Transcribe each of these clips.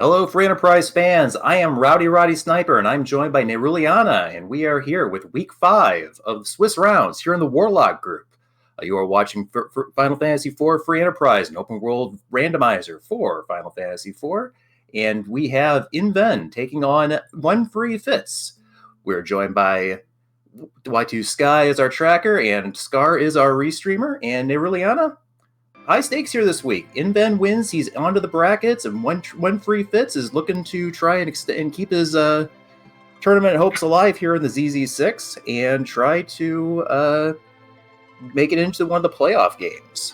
Hello, Free Enterprise fans. I am Rowdy Roddy Sniper, and I'm joined by Neruliana, and we are here with Week 5 of Swiss Rounds here in the Warlock group. You are watching Final Fantasy IV Free Enterprise, an open world randomizer for Final Fantasy IV, and we have Inven taking on OneFreeFitz. We're joined by Y2 Sky as our tracker, and Scar is our restreamer, and Neruliana. High stakes here this week. Inven wins, he's onto the brackets, and OneFreeFitz is looking to try and keep his tournament hopes alive here in the ZZ6 and try to make it into one of the playoff games.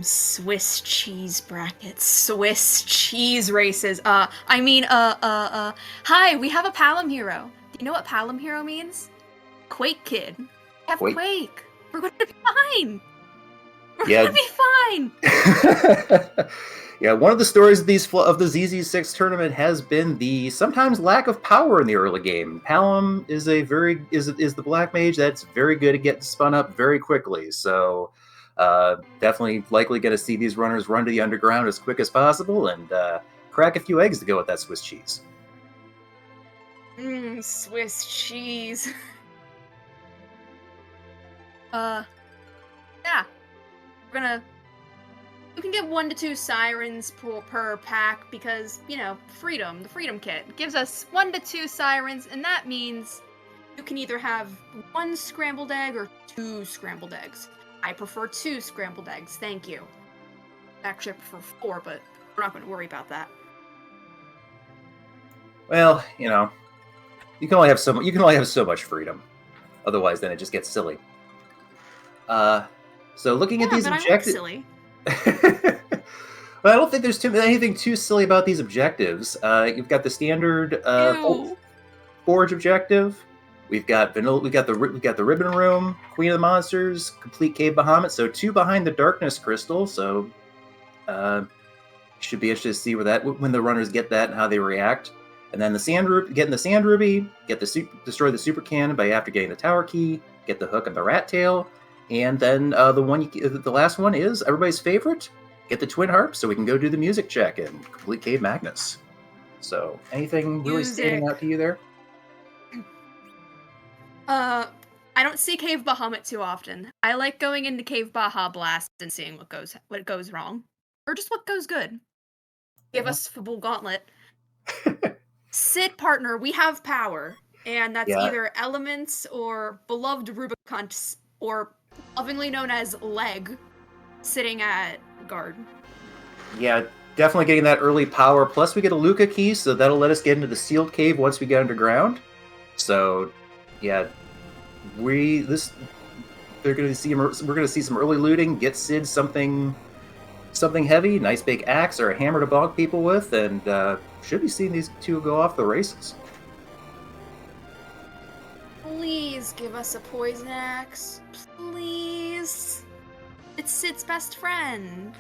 Swiss cheese brackets, Swiss cheese races. Hi, we have a Palom hero. Do you know what Palom hero means? Quake Kid. We have Quake. We're gonna be fine. We're gonna be fine. Yeah, one of the stories of the ZZ6 tournament has been the sometimes lack of power in the early game. Palom is the black mage that's very good at getting spun up very quickly. So definitely likely going to see these runners run to the underground as quick as possible and crack a few eggs to go with that Swiss cheese. Swiss cheese. Yeah. You can get 1 to 2 sirens per pack because, freedom, the freedom kit gives us 1 to 2 sirens, and that means you can either have 1 scrambled egg or 2 scrambled eggs. I prefer 2 scrambled eggs, thank you. Actually, I prefer 4, but we're not going to worry about that. Well, you can only have so much freedom. Otherwise, then it just gets silly. So looking at these objectives, silly. Well, I don't think there's anything too silly about these objectives. You've got the standard forge objective. We've got vanilla. We've got the ribbon room, Queen of the Monsters, complete cave Bahamut. So 2 behind the darkness crystal. So should be interested to see when the runners get that and how they react. And then getting the sand ruby, destroy the super cannon after getting the tower key, get the hook and the rat tail. And then the last one is everybody's favorite. Get the twin harp so we can go do the music check and complete Cave Magnus. So, anything really standing out to you there? I don't see Cave Bahamut too often. I like going into Cave Baja Blast and seeing what goes wrong, or just what goes good. Give us Full Gauntlet. Sid partner, we have power, and that's either elements or beloved Rubicon or lovingly known as Leg, sitting at guard. Yeah, definitely getting that early power. Plus, we get a Luca key, so that'll let us get into the sealed cave once we get underground. So, yeah, we're going to see some early looting. Get Sid something heavy, nice big axe or a hammer to bonk people with, and should be seeing these two go off the races. Please give us a poison axe. Please. It's Sid's best friend.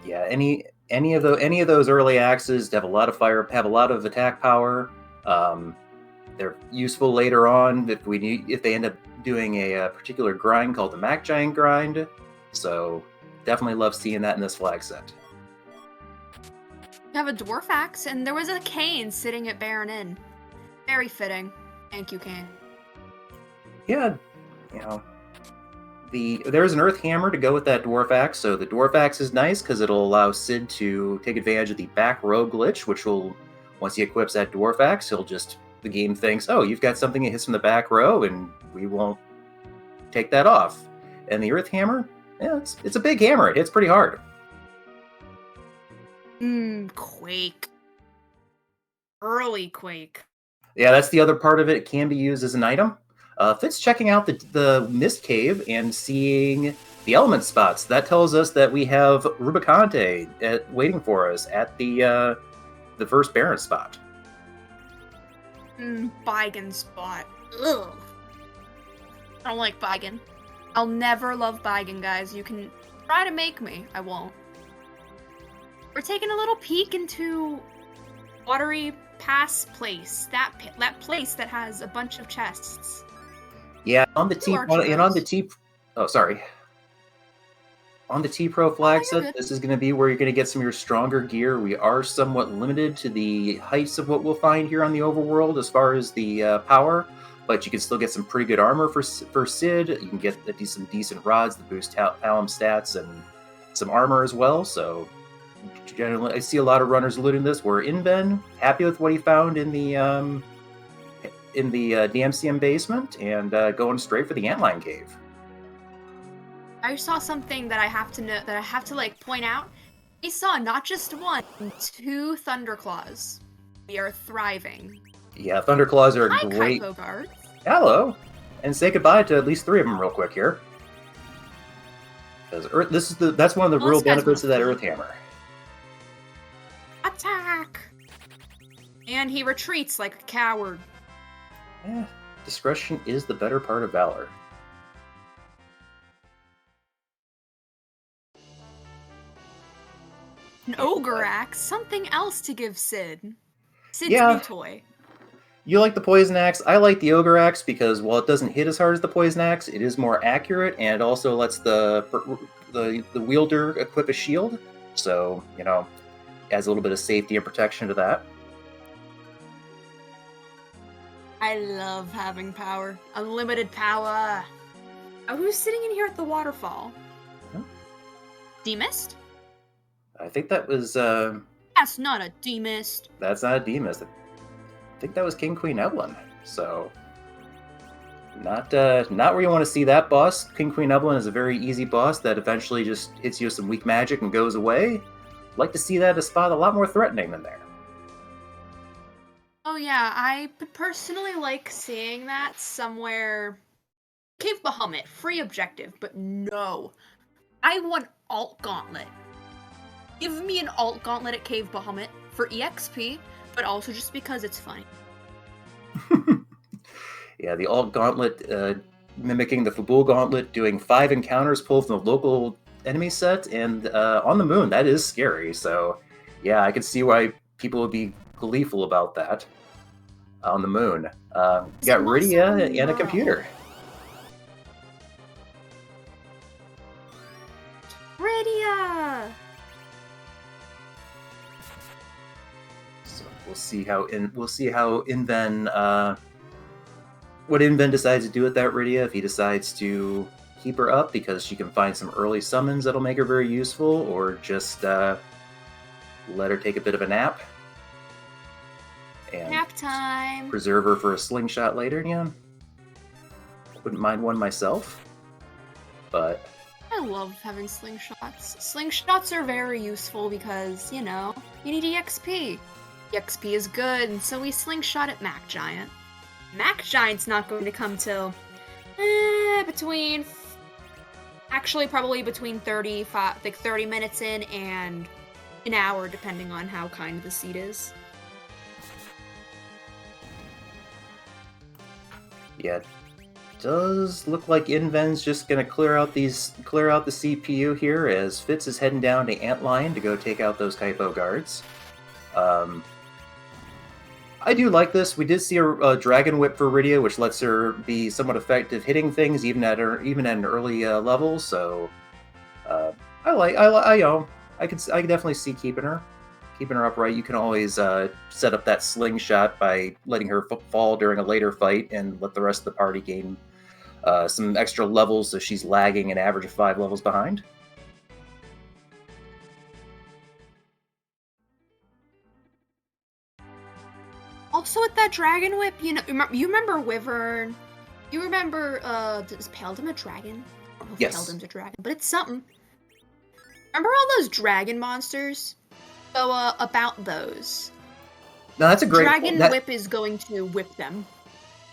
Yeah, any of those early axes have a lot of fire, have a lot of attack power. They're useful later on if they end up doing a particular grind called the Mac Giant grind. So definitely love seeing that in this flag set. You have a dwarf axe, and there was a cane sitting at Baron Inn. Very fitting. Thank you, Cane. Yeah, there's an Earth Hammer to go with that Dwarf Axe, so the Dwarf Axe is nice because it'll allow Sid to take advantage of the back row glitch, which will, once he equips that Dwarf Axe, the game thinks, oh, you've got something that hits from the back row, and we won't take that off. And the Earth Hammer, it's a big hammer. It hits pretty hard. Quake. Early Quake. Yeah, that's the other part of it. It can be used as an item. Fitz checking out the Mist Cave and seeing the element spots. That tells us that we have Rubicante waiting for us at the first Baron spot. Bigan spot. Ugh. I don't like Bigan. I'll never love Bigan, guys. You can try to make me. I won't. We're taking a little peek into Watery Pass place. That place that has a bunch of chests. Yeah, on the T on the T-Pro flag you're set, good. this is going to be where you're going to get some of your stronger gear. We are somewhat limited to the heights of what we'll find here on the overworld as far as the power, but you can still get some pretty good armor for Sid. You can get some decent rods that boost Talum stats and some armor as well. So generally, I see a lot of runners looting this. Where inven happy with what he found in the DMCM basement and going straight for the Antline Cave. I saw something that I have to like point out. We saw not just one, 2 Thunderclaws. We are thriving. Yeah, Thunderclaws are Hi, great. Kypogard. Hello, and say goodbye to at least 3 of them real quick here. Because that's one of the real benefits of that Earth Hammer. Attack! And he retreats like a coward. Yeah, discretion is the better part of valor. An ogre axe, something else to give Sid. Sid's Yeah. new toy. You like the poison axe. I like the ogre axe because while it doesn't hit as hard as the poison axe, it is more accurate and it also lets the wielder equip a shield. So, adds a little bit of safety and protection to that. I love having power. Unlimited power. Oh, who's sitting in here at the waterfall? Demist? I think that was... That's not a Demist. That's not a Demist. I think that was King Queen Evelyn. So, not where you want to see that boss. King Queen Evelyn is a very easy boss that eventually just hits you with some weak magic and goes away. I'd like to see that a spot a lot more threatening than there. Oh yeah, I personally like seeing that somewhere. Cave Bahamut, free objective, but no. I want Alt Gauntlet. Give me an Alt Gauntlet at Cave Bahamut for EXP, but also just because it's funny. Yeah, the Alt Gauntlet mimicking the Fabul Gauntlet, doing 5 encounters pulled from the local enemy set, and on the moon, that is scary. So, yeah, I can see why people would be gleeful about that on the moon. You got Rydia and a computer. Rydia! So we'll see how inven what inven decides to do with that Rydia. If he decides to keep her up because she can find some early summons that'll make her very useful, or just let her take a bit of a nap. And Nap time! preserve her for a slingshot later. Yeah, wouldn't mind one myself, but I love having slingshots. Slingshots are very useful because, you need EXP. EXP is good, and so we slingshot at Mac Giant. Mac Giant's not going to come till probably between 30 minutes in and an hour, depending on how kind the seat is. yeah, it does look like inven's just gonna clear out the CPU here as Fitz is heading down to Antlion to go take out those Kypo guards. I do like this. We did see a Dragon Whip for Rydia, which lets her be somewhat effective hitting things even at an early level. So I can definitely see keeping her upright. You can always set up that slingshot by letting her fall during a later fight and let the rest of the party gain some extra levels, so she's lagging an average of 5 levels behind. Also with that Dragon Whip, you remember Wyvern? You remember, is Paladin a dragon? I don't know if Yes. Paladin's a dragon, but it's something. Remember all those dragon monsters? So, about those. No, that's a great Dragon Whip is going to whip them.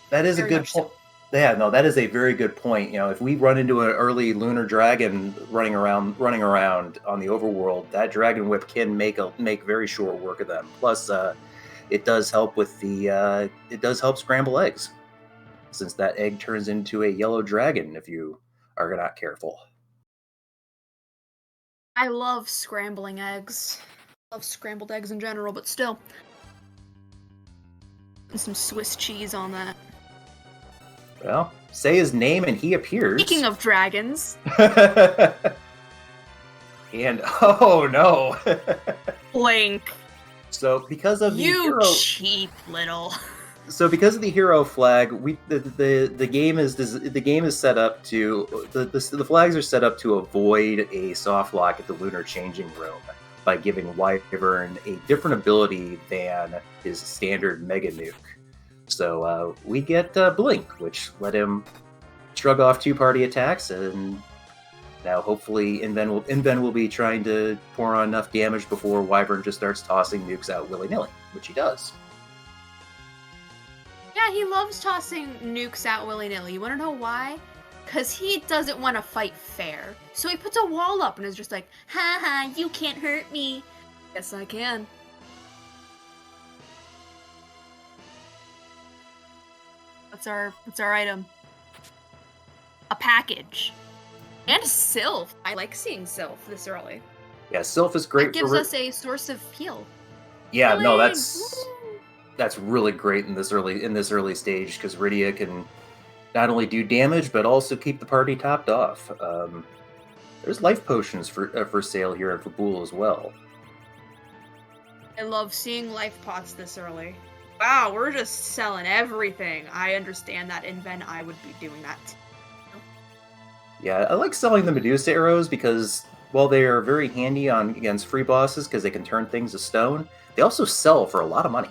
That is a Very good much point. so. Yeah, no, that is a very good point. If we run into an early lunar dragon running around on the overworld, that Dragon Whip can make very short work of them. Plus, it does help scramble eggs, since that egg turns into a yellow dragon if you are not careful. I love scrambling eggs. I love scrambled eggs in general, but still. And some Swiss cheese on that. Well, say his name and he appears. Speaking of dragons, And oh no! Blink. So because of the You hero, cheap little. so because of the hero flag, the game is set up to the flags are set up to avoid a soft lock at the lunar changing room by giving Wyvern a different ability than his standard Mega Nuke. So we get Blink, which let him shrug off two party attacks, and now hopefully inven will be trying to pour on enough damage before Wyvern just starts tossing nukes out willy nilly, which he does. Yeah, he loves tossing nukes out willy-nilly. You wanna know why? Because he doesn't want to fight fair. So he puts a wall up and is just like, haha, you can't hurt me. Yes, I can. What's our item? A package. And Sylph. I like seeing Sylph this early. Yeah, Sylph is great. It gives us a source of heal. Yeah, Healing! no, that's really great in this early stage because Rydia can not only do damage but also keep the party topped off. There's life potions for sale here at Fabul as well. I love seeing life pots this early. Wow, we're just selling everything. I understand that inven I would be doing that too. Yeah, I like selling the Medusa arrows because while they are very handy against free bosses because they can turn things to stone, they also sell for a lot of money.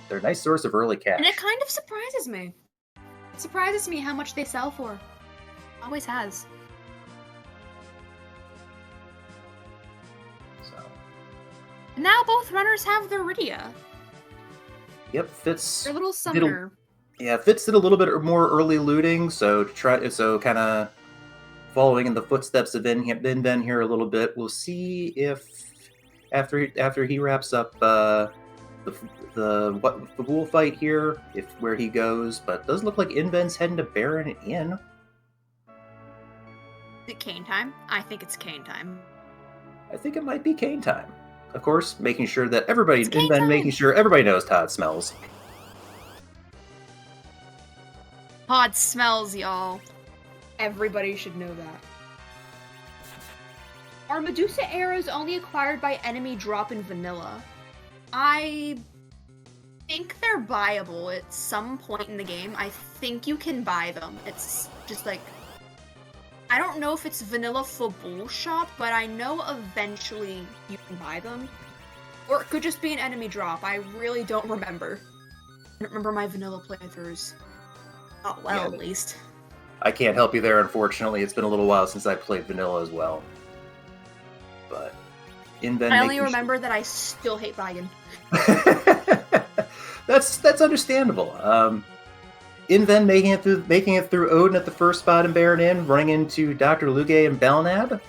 They're a nice source of early cash. And it kind of surprises me. It surprises me how much they sell for. Always has. So. Now both runners have their Rydia. Yep, Fitz. Their little summoner. Fitz did a little bit more early looting, so kind of following in the footsteps of inven here a little bit. We'll see if after he wraps up the bull fight here, where he goes. But it does look like inven's heading to Baron Inn. Is it Kane time? I think it's Kane time. I think it might be Kane time. Of course, making sure that everybody making sure everybody knows Todd smells. Todd smells, y'all. Everybody should know that. Are Medusa arrows only acquired by enemy drop in vanilla? I think they're buyable at some point in the game. I think you can buy them. It's just like, I don't know if it's vanilla Fabul shop, but I know eventually you can buy them. Or it could just be an enemy drop. I really don't remember. I don't remember my vanilla playthroughs. Oh, well, yeah. At least. I can't help you there, unfortunately. It's been a little while since I played vanilla as well. But inven. I only remember that I still hate Vigan. That's understandable. Inven making it through Odin at the first spot in Baron Inn, running into Dr. Luge and Belknap,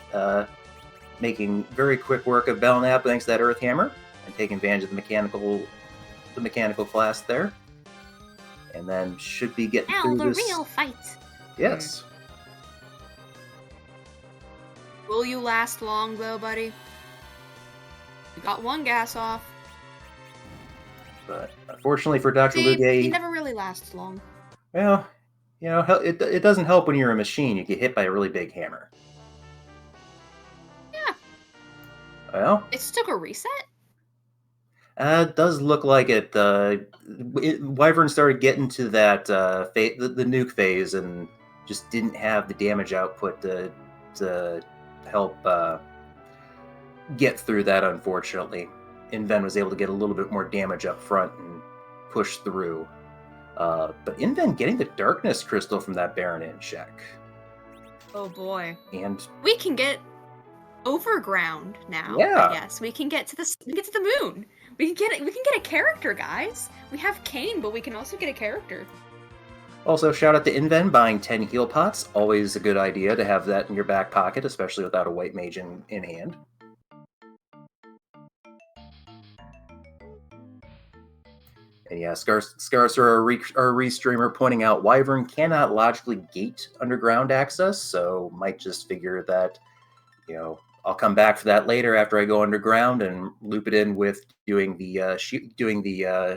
making very quick work of Belknap thanks to that Earth Hammer, and taking advantage of the mechanical class there. And then should be getting through the this. Real fight. Yes. Will you last long, though, buddy? You got one gas off. But unfortunately for Dr. Luge, he never really lasts long. Well, you know, it doesn't help when you're a machine. You get hit by a really big hammer. Yeah. Well, it took a reset. It does look like it. Wyvern started getting to that the nuke phase and just didn't have the damage output to help get through that, unfortunately. Inven was able to get a little bit more damage up front and push through. But Inven getting the Darkness Crystal from that Baron Inn check. Oh boy. And we can get overground now. Yeah. I guess we can get to the moon. We can get a character, guys. We have Kane, but we can also get a character. Also, shout out to Inven buying 10 heal pots. Always a good idea to have that in your back pocket, especially without a white mage in hand. And yeah, Scarcer, our restreamer, pointing out Wyvern cannot logically gate underground access, so might just figure that, you know, I'll come back for that later after I go underground and loop it in with doing the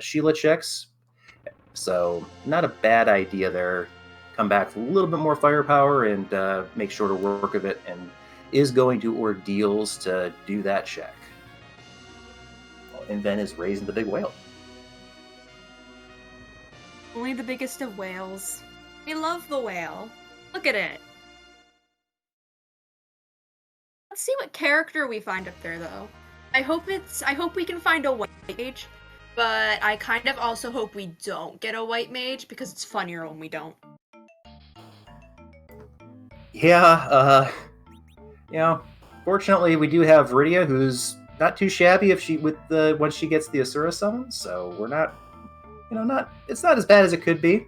Sheila checks. So not a bad idea there. Come back with a little bit more firepower and make shorter work of it, and is going to Ordeals to do that check. Inven is raising the big whale. Only the biggest of whales. We love the whale. Look at it. Let's see what character we find up there, though. I hope we can find a white mage, but I kind of also hope we don't get a white mage because it's funnier when we don't. Yeah, fortunately we do have Rydia, who's not too shabby once she gets the Asura summon, so we're not, it's not as bad as it could be.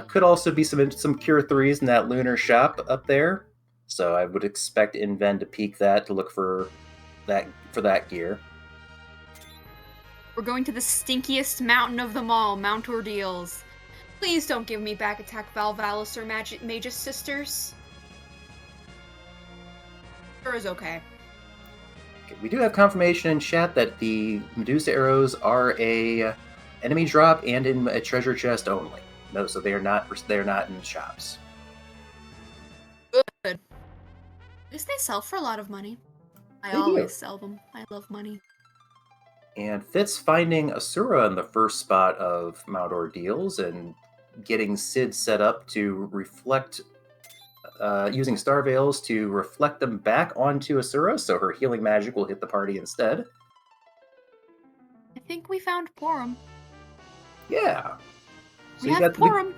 Could also be some Cure 3s in that lunar shop up there, so I would expect Inven to peek that to look for that gear. We're going to the stinkiest mountain of them all, Mount Ordeals. Please don't give me back attack Valvalis or Magus Sisters. Sure is okay. We do have confirmation in chat that the Medusa arrows are a enemy drop and in a treasure chest only. No, so they're not in shops. Good. At least they sell for a lot of money. I always sell them. I love money. And Fitz finding Asura in the first spot of Mount Ordeals and getting Sid set up to reflect, using Star Veils to reflect them back onto Asura, so her healing magic will hit the party instead. I think we found Porum. Yeah. So we have Porum.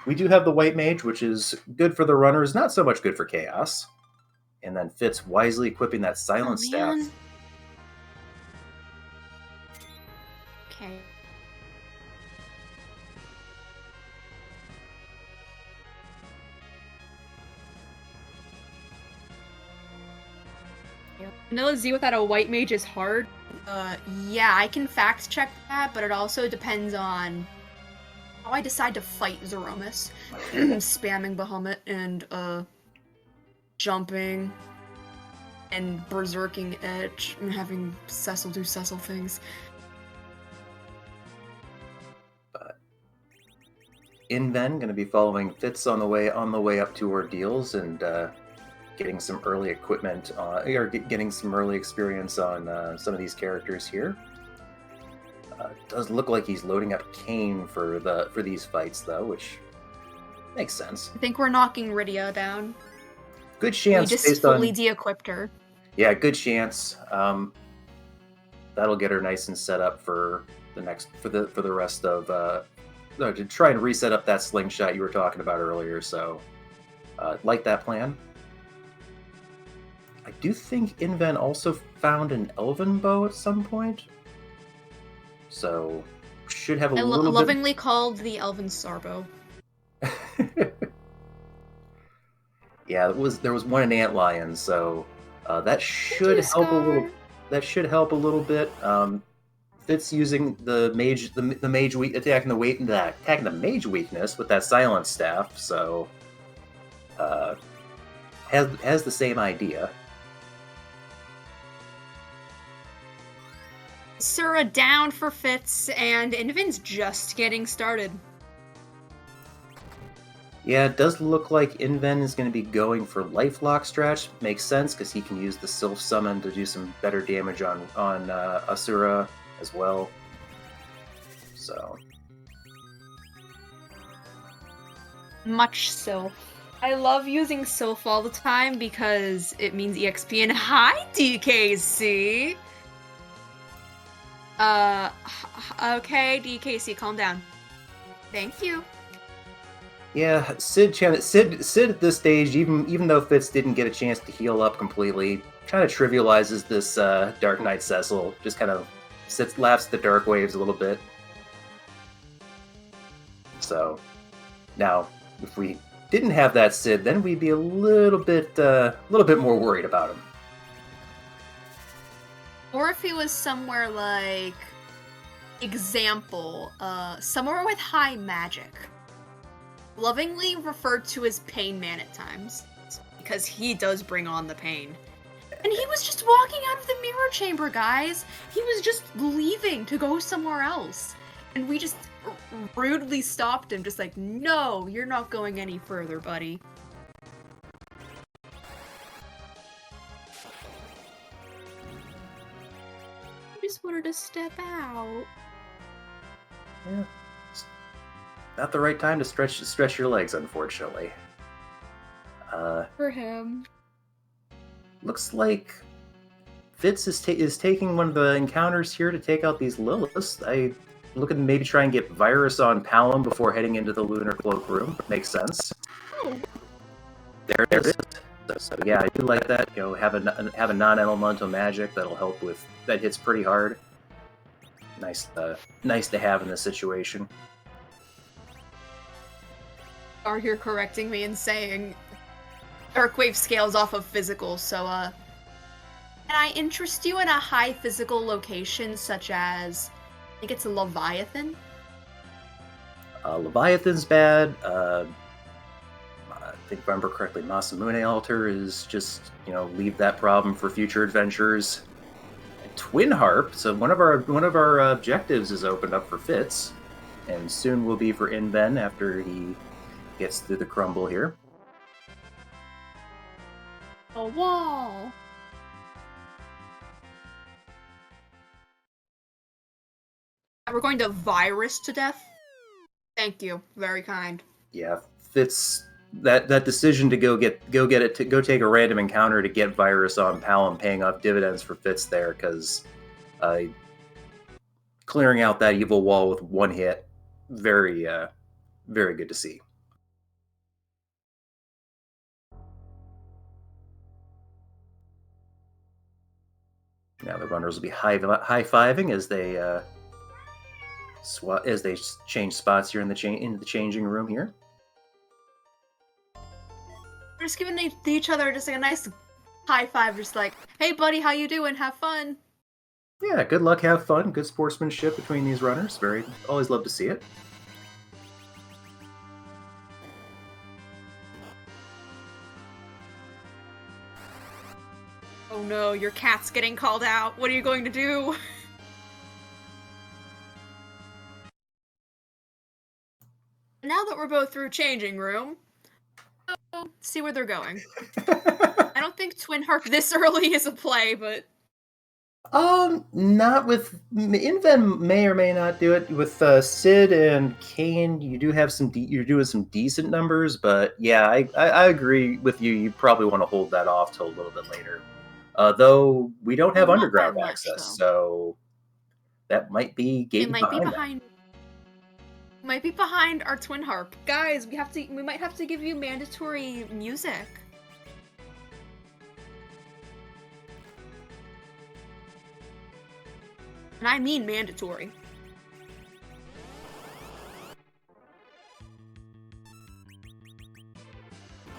We do have the White Mage, which is good for the runners, not so much good for Chaos. And then Fitz wisely equipping that Silent Staff. Okay. Vanilla Z without a white mage is hard. Yeah, I can fact check that, but it also depends on how I decide to fight Zemus. Spamming Bahamut and jumping and berserking Edge and having Cecil do Cecil things. But Inven going to be following Fitz on the way up to Ordeals and getting some early equipment or getting some early experience on some of these characters here. Does look like he's loading up Kane for these fights though, which makes sense. I think we're knocking Rydia down. Good chance. We just fully de-equipped her. Yeah, good chance. That'll get her nice and set up for the rest of to try and reset up that slingshot you were talking about earlier. So, like that plan. I do think Inven also found an Elven bow at some point. So, should have a little bit... lovingly called the Elven Sarbo. Yeah, there was one in Antlion, so that should help a little. That should help a little bit. Fitz using the mage attacking the mage weakness with that silent staff, so has the same idea. Sura down for Fitz, and Inven's just getting started. Yeah, it does look like Inven is going to be going for Lifelock stretch. Makes sense, because he can use the Sylph Summon to do some better damage on Asura as well. So. Much Sylph. I love using Sylph all the time because it means EXP and hi, DKC! Okay, DKC, calm down. Thank you. Yeah, Sid at this stage, even though Fitz didn't get a chance to heal up completely, kind of trivializes this Dark Knight Cecil. Just kind of laughs at the dark waves a little bit. So, now, if we didn't have that Sid, then we'd be a little bit more worried about him. Or if he was somewhere like, example, somewhere with high magic. Lovingly referred to as Pain Man at times, because he does bring on the pain. And he was just walking out of the mirror chamber, guys! He was just leaving to go somewhere else. And we just rudely stopped him, just like, no, you're not going any further, buddy. her to step out. Yeah. It's not the right time to stretch your legs, unfortunately. For him. Looks like Fitz is taking one of the encounters here to take out these Liliths. I'm looking to maybe try and get Virus on Palom before heading into the Lunar Cloakroom. Makes sense. Oh. There it is. So yeah, I do like that. You know, have a non-elemental magic that'll help with that hits pretty hard. Nice to have in this situation. Are here correcting me and saying Arcwave scales off of physical, so can I interest you in a high physical location such as I think it's a Leviathan? Leviathan's bad. I think if I remember correctly, Masamune Altar is just, leave that problem for future adventures. And Twin Harp, so one of our objectives is opened up for Fitz, and soon will be for inven after he gets through the crumble here. A wall. We're going to virus to death? Thank you. Very kind. Yeah, Fitz, that decision to go take a random encounter to get Virus on Palom, paying off dividends for Fitz there, because clearing out that evil wall with one hit, very good to see. Now the runners will be high-fiving as they change spots here in the changing room here. We're just giving each other just like a nice high five, just like, hey buddy, how you doing? Have fun. Yeah, good luck, have fun, good sportsmanship between these runners. Always love to see it. Oh no, your cat's getting called out. What are you going to do? Now that we're both through changing room, so see where they're going. I don't think Twin Harp this early is a play, but not with inven. May or may not do it with Sid and Kane. You do have you're doing some decent numbers, but yeah, I agree with you. You probably want to hold that off till a little bit later. Though we don't have underground access, so that might be gated behind. Might be behind our Twin Harp. Guys, we might have to give you mandatory music. And I mean mandatory.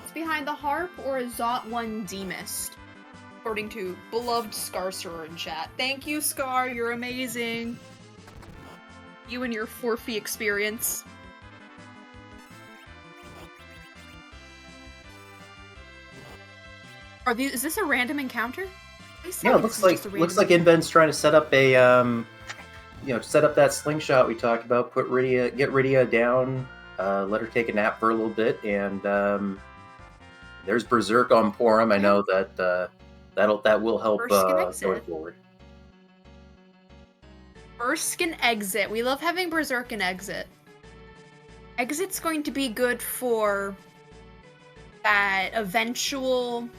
It's behind the harp or a Zot 1 Demist, according to beloved Scarcerer in chat. Thank you, Scar, you're amazing. You and your 4-fee experience. Is this a random encounter? Yeah, it looks like inven's trying to set up set up that slingshot we talked about. Get Rydia down, let her take a nap for a little bit, and there's Berserk on Porum. I know that will help going forward. Berserk and exit. We love having Berserk and exit. Exit's going to be good for that eventual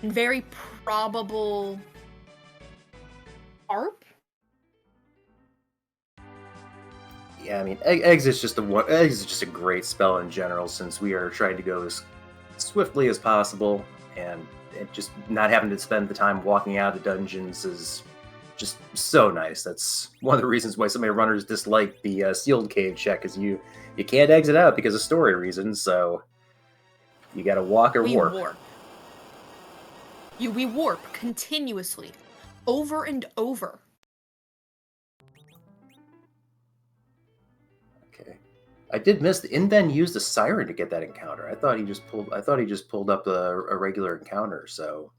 and very probable ARP? Yeah, I mean, exit's just a great spell in general, since we are trying to go as swiftly as possible, and just not having to spend the time walking out of dungeons is just so nice. That's one of the reasons why so many runners dislike the sealed cave check, is you can't exit out because of story reasons, so you gotta walk or warp. We warp continuously, over and over. Okay, I did miss the inven used a siren to get that encounter. I thought he just pulled up a regular encounter. So,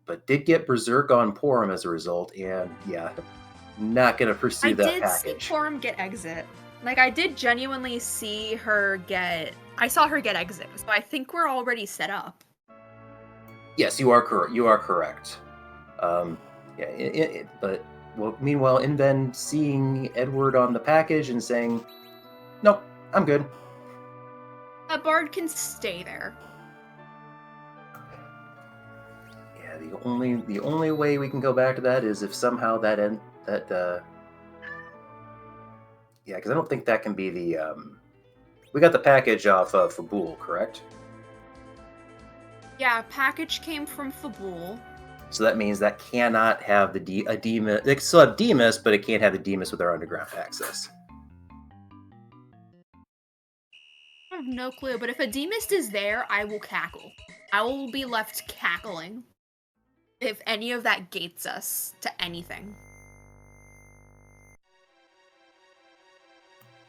but did get Berserk on Porum as a result, and yeah, not gonna pursue that package. I did see Porum get exit. Like, I did genuinely see her get. I saw her get exit, so I think we're already set up. Yes, you are correct. Yeah, but well, meanwhile, Inven seeing Edward on the package and saying, "Nope, I'm good." A bard can stay there. Yeah, the only way we can go back to that is if somehow yeah, because I don't think that can be the we got the package off of Fabul, correct? Yeah, package came from Fabul. So that means that cannot have a Demus. They can still have Demus, but it can't have the Demus with our underground access. I have no clue, but if a demist is there, I will cackle. I will be left cackling if any of that gates us to anything.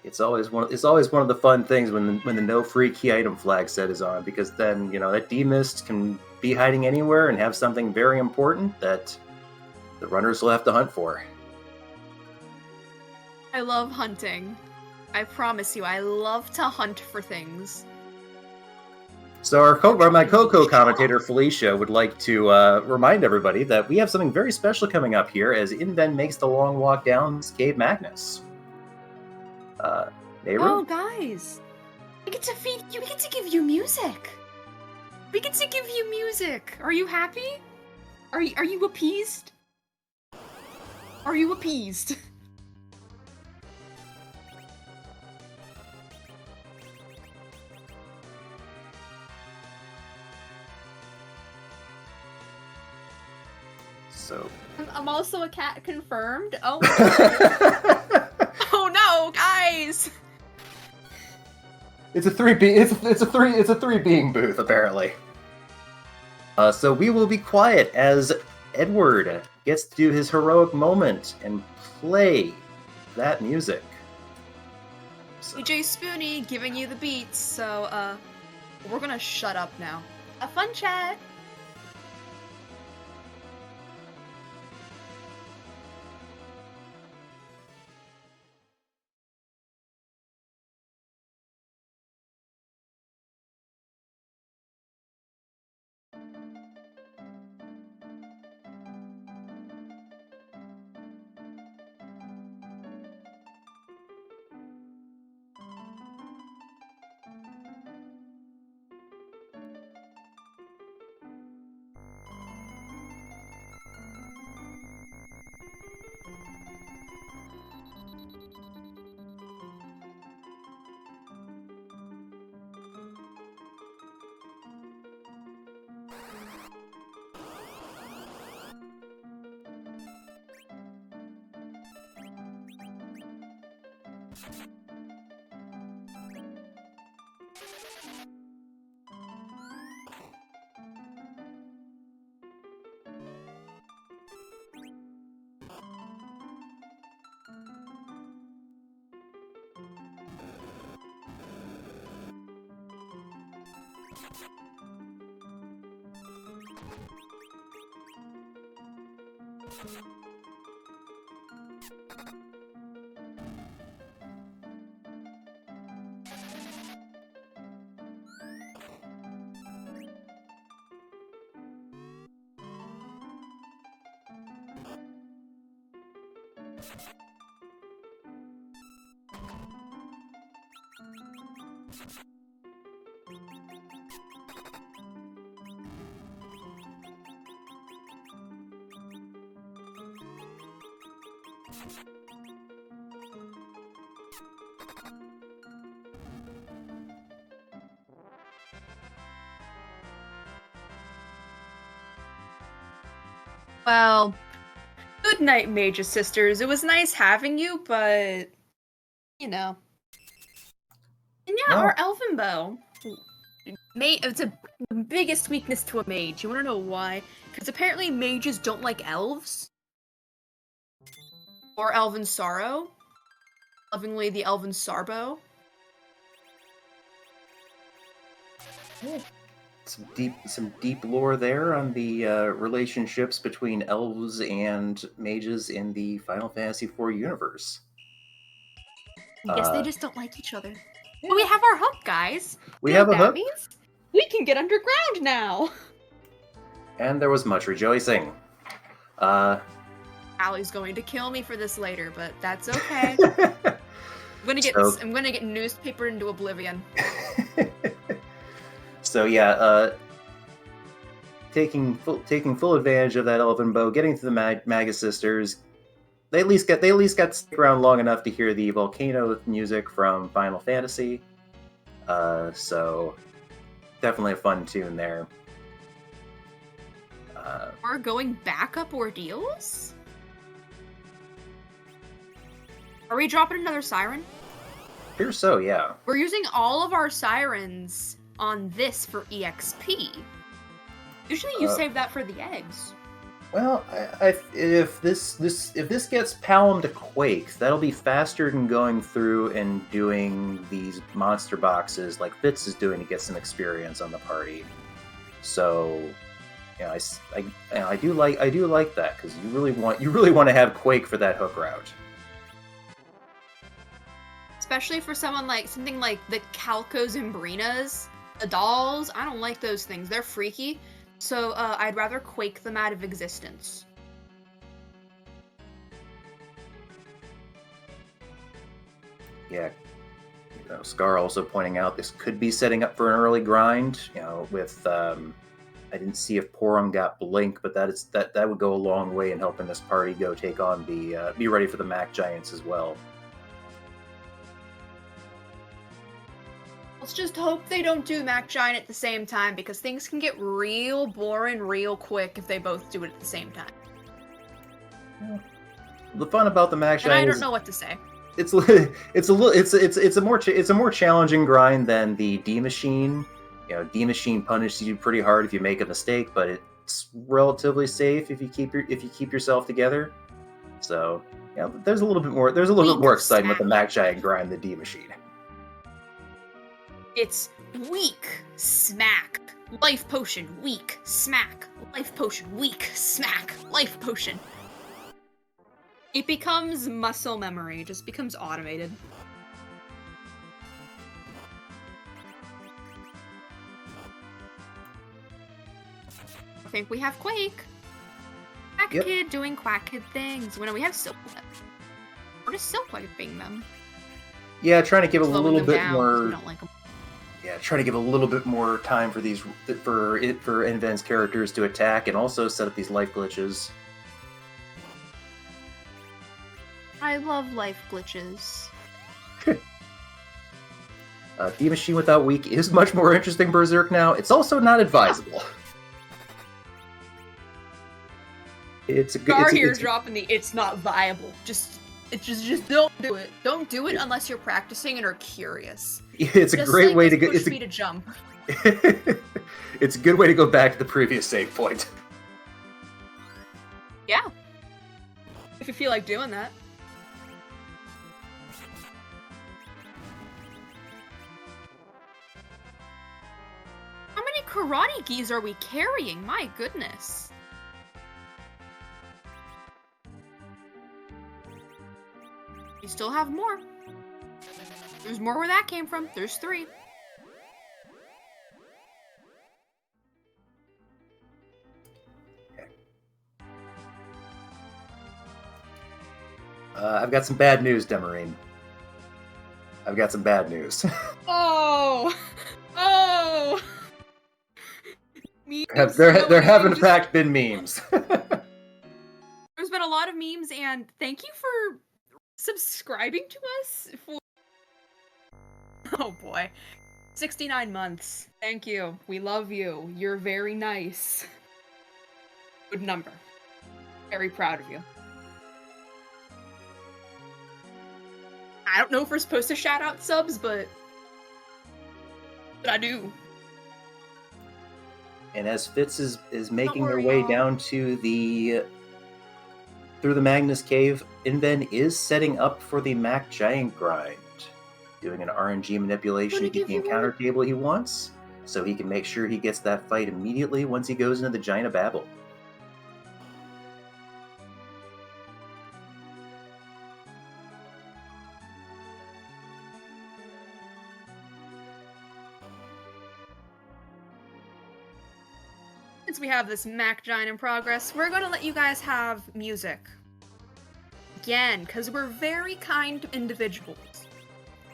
It's always one of the fun things when the no free key item flag set is on, because then that demist can be hiding anywhere and have something very important that the runners will have to hunt for. I love hunting. I promise you, I love to hunt for things. So my Coco commentator Felicia would like to remind everybody that we have something very special coming up here as Inven makes the long walk down Cave Magnus. Oh, guys! We get to feed you. We get to give you music. We get to give you music. Are you happy? Are you appeased? Are you appeased? So I'm also a cat confirmed. Oh my god. Oh no, guys! It's a three being booth apparently. So we will be quiet as Edward gets to do his heroic moment and play that music. So. DJ Spoonie giving you the beats, so we're gonna shut up now. A fun chat! Well, good night, Mage's Sisters. It was nice having you, but you know. And yeah, our elven bow. It's the biggest weakness to a mage. You want to know why? Because apparently mages don't like elves. Or elven sorrow. Lovingly, the elven sarbo. Oh. Some deep lore there on the relationships between elves and mages in the Final Fantasy IV universe. I guess they just don't like each other. But we have our hook, guys. We have a hook. Means we can get underground now. And there was much rejoicing. Allie's going to kill me for this later, but that's okay. I'm gonna get newspapered into oblivion. So yeah, taking full advantage of that elven bow, getting to the Magus sisters. They at least got to stick around long enough to hear the volcano music from Final Fantasy. So definitely a fun tune there. We're going backup ordeals? Are we dropping another siren? Here so, yeah. We're using all of our sirens on this for EXP. Usually you save that for the eggs. Well, if this gets Palom to Quake, that'll be faster than going through and doing these monster boxes like Fitz is doing to get some experience on the party. So, yeah, I do like that because you really want to have Quake for that hook route. Especially for something like the Calcos and Brinas, the dolls. I don't like those things. They're freaky. So I'd rather Quake them out of existence. Yeah, Scar also pointing out this could be setting up for an early grind. With I didn't see if Porum got Blink, but that would go a long way in helping this party go take on the be ready for the Mac Giants as well. Let's just hope they don't do Mac Giant at the same time, because things can get real boring real quick if they both do it at the same time. Yeah. The fun about the Mac Giant I don't know what to say. It's a more challenging grind than the D Machine. D Machine punishes you pretty hard if you make a mistake, but it's relatively safe if you keep yourself together. So yeah, there's a little bit more excitement with the Mac Giant grind than D Machine. It's weak, smack, life potion, weak, smack, life potion, weak, smack, life potion. It becomes muscle memory, it just becomes automated. I think we have Quake. Quack Kid doing Quack Kid things. When we have Silkwhip. We're just Silkwhiping them. Yeah, trying to give a little bit more. We don't like them. Yeah, try to give a little bit more time for inven's characters to attack, and also set up these life glitches. I love life glitches. D Machine without weak is much more interesting Berserk now. It's also not advisable. It's dropping the "it's not viable." Just don't do it. Don't do it unless you're practicing and are curious. It's a great way to go. Push me to jump. It's a good way to go back to the previous save point. Yeah. If you feel like doing that. How many karate gis are we carrying? My goodness. We still have more. There's more where that came from. There's 3. I've got some bad news, Demarine. I've got some bad news. Oh! Oh! There have in fact been memes. There's been a lot of memes, and thank you for subscribing to us for... Oh boy. 69 months. Thank you. We love you. You're very nice. Good number. Very proud of you. I don't know if we're supposed to shout out subs, but I do. And as Fitz is making their way down to through the Magnus Cave, Inven is setting up for the Mac Giant grind, doing an RNG manipulation to get the encounter table he wants, so he can make sure he gets that fight immediately once he goes into the Giant of Babel. Since we have this Mac Giant in progress, we're going to let you guys have music again, because we're very kind individuals.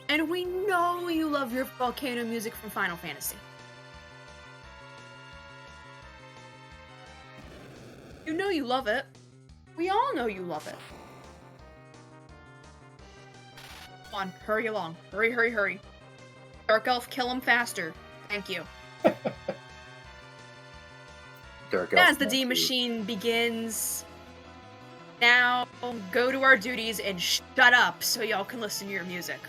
And we know you love your volcano music from Final Fantasy. You know you love it. We all know you love it. Come on, hurry along. Hurry, hurry, hurry. Dark Elf, kill him faster. Thank you. Dark As the D machine begins, now go to our duties and shut up so y'all can listen to your music.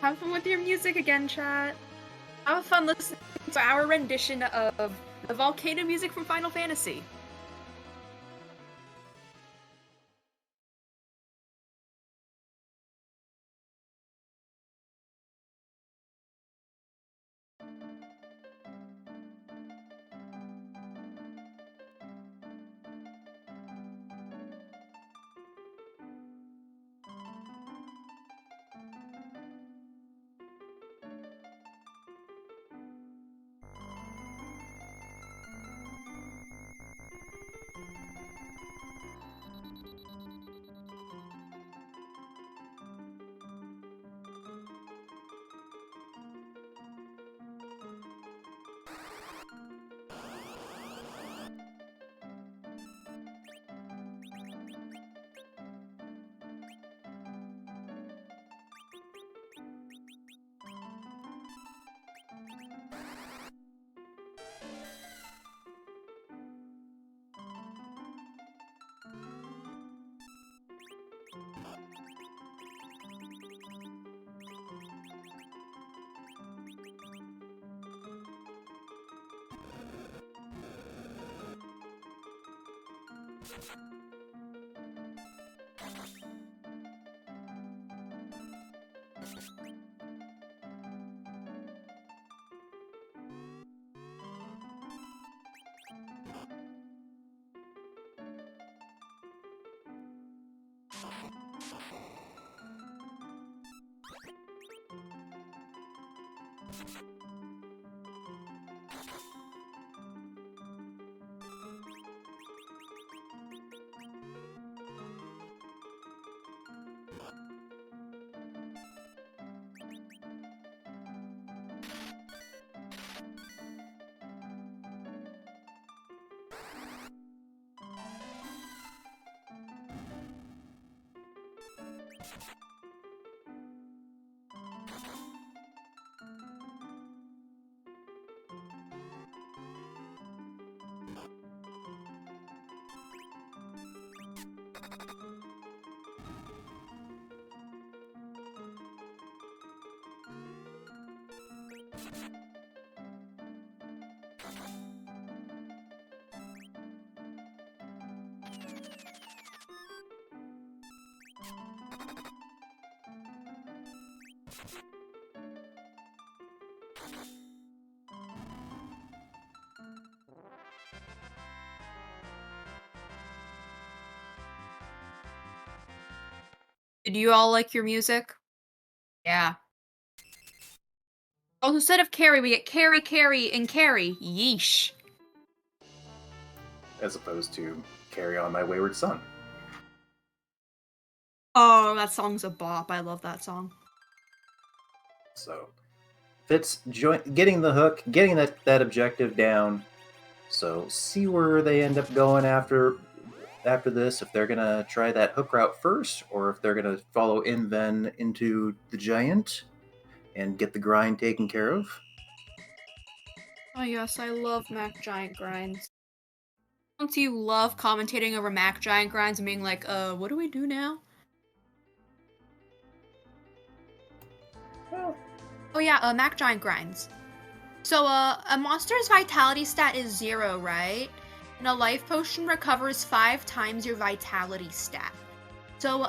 Have fun with your music again, chat. Have fun listening to our rendition of the volcano music from Final Fantasy. Did you all like your music? Yeah. Oh, instead of carry, we get carry, carry, and carry. Yeesh. As opposed to Carry On My Wayward Son. Oh, that song's a bop. I love that song. So, Fitz getting the hook, getting that objective down. So, see where they end up going after this. If they're gonna try that hook route first, or if they're gonna follow inven into the giant and get the grind taken care of. Oh yes, I love Mac Giant grinds. Don't you love commentating over Mac Giant grinds and being like, what do we do now? Well, oh yeah, Mac Giant grinds. So, a monster's vitality stat is 0, right? And a life potion recovers 5 times your vitality stat. So,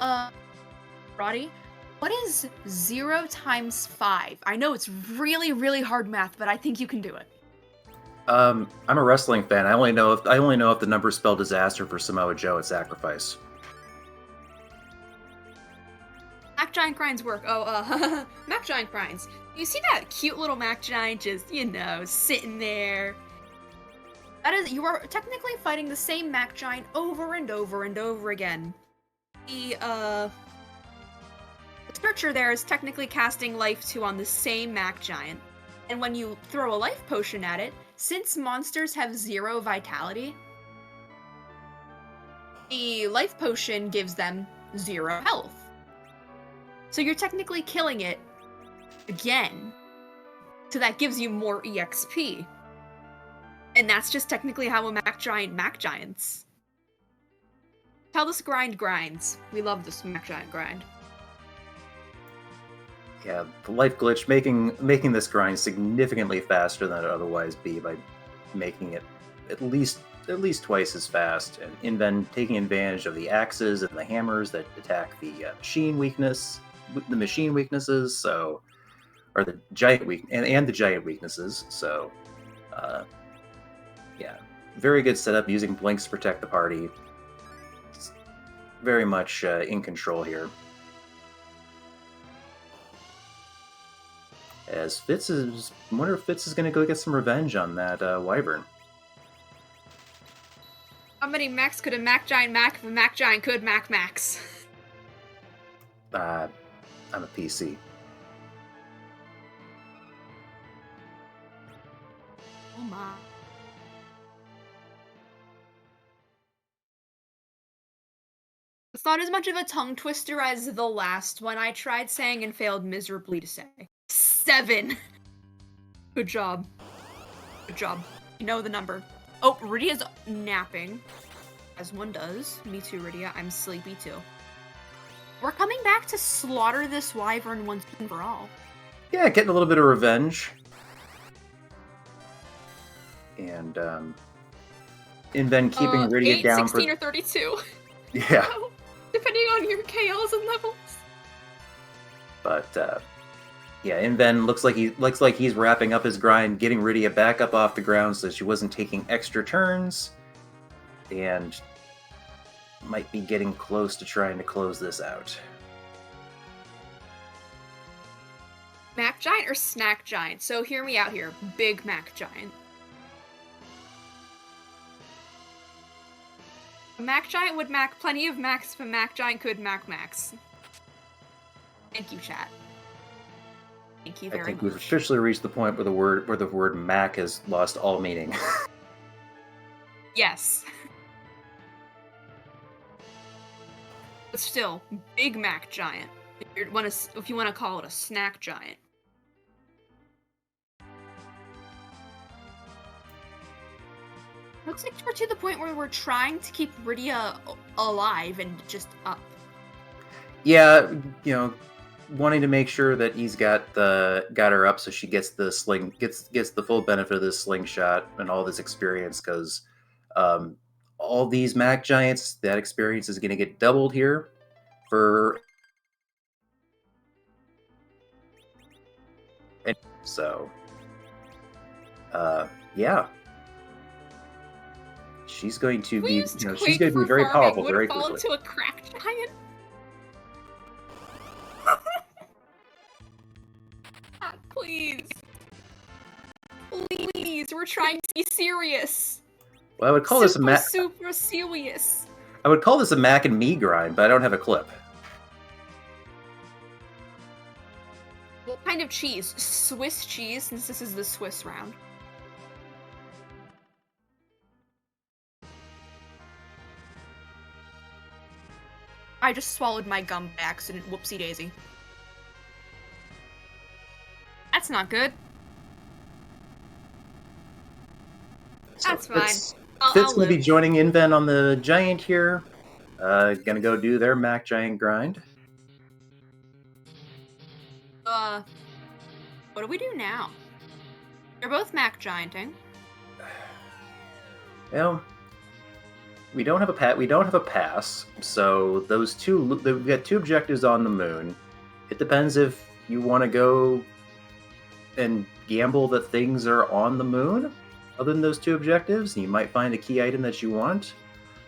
Roddy, what is 0 times 5? I know it's really, really hard math, but I think you can do it. I'm a wrestling fan. I only know if the numbers spell disaster for Samoa Joe at Sacrifice. Mac Giant grinds work. Oh, Mac Giant grinds. You see that cute little Mac Giant just, sitting there? You are technically fighting the same Mac Giant over and over and over again. The searcher there is technically casting Life 2 on the same Mac Giant. And when you throw a life potion at it, since monsters have 0 vitality, the life potion gives them 0 health. So you're technically killing it again. So that gives you more EXP. And that's just technically how a Mac Giants. How this grind grinds. We love this Mac Giant grind. Yeah, the life glitch making this grind significantly faster than it would otherwise be by making it at least twice as fast, and inven taking advantage of the axes and the hammers that attack the machine weaknesses. So, or the giant and the giant weaknesses. So, yeah, very good setup using blinks to protect the party. It's very much in control here. As Fitz is, I wonder if Fitz is going to go get some revenge on that wyvern. How many Macs could a Mac Giant Mac if a Mac Giant could Mac Max? I'm a PC. Oh my. It's not as much of a tongue twister as the last one I tried saying and failed miserably to say. 7! Good job. Good job. You know the number. Oh, Rydia's napping. As one does. Me too, Rydia. I'm sleepy too. We're coming back to slaughter this wyvern once and for all. Yeah, getting a little bit of revenge. And, inven keeping Rydia 8, down 16, or 32. Yeah. Depending on your KLs and levels. But, yeah, inven looks like he's wrapping up his grind, getting Rydia back up off the ground so she wasn't taking extra turns, and might be getting close to trying to close this out. Mac Giant or Snack Giant? So hear me out here. Big Mac Giant. A Mac Giant would mac plenty of Macs if a Mac Giant could Mac Max. Thank you, chat. Thank you very much. I think we've officially reached the point where the word Mac has lost all meaning. Yes. But still, Big Mac Giant. If you want to call it a Snack Giant. Looks like we're to the point where we're trying to keep Rydia alive and just up. Yeah, wanting to make sure that he's got her up so she gets the gets the full benefit of this slingshot and all this experience, because all these Mac Giants, that experience is going to get doubled here for. And so, yeah. She's going to be, she's going to be very powerful very quickly. Would fall into a crack giant. Please. Please, we're trying to be serious. Well, I would call this a Mac. Super serious. I would call this a Mac and me grind, but I don't have a clip. What kind of cheese? Swiss cheese, since this is the Swiss round. I just swallowed my gum by accident. Whoopsie daisy. That's not good. That's fine. Fitz will be joining inven on the giant here. Gonna go do their Mac Giant grind. What do we do now? They're both Mac Gianting. Well, we don't have a pass. So we've got 2 objectives on the moon. It depends if you want to go and gamble that things are on the moon. Other than those 2 objectives, you might find a key item that you want,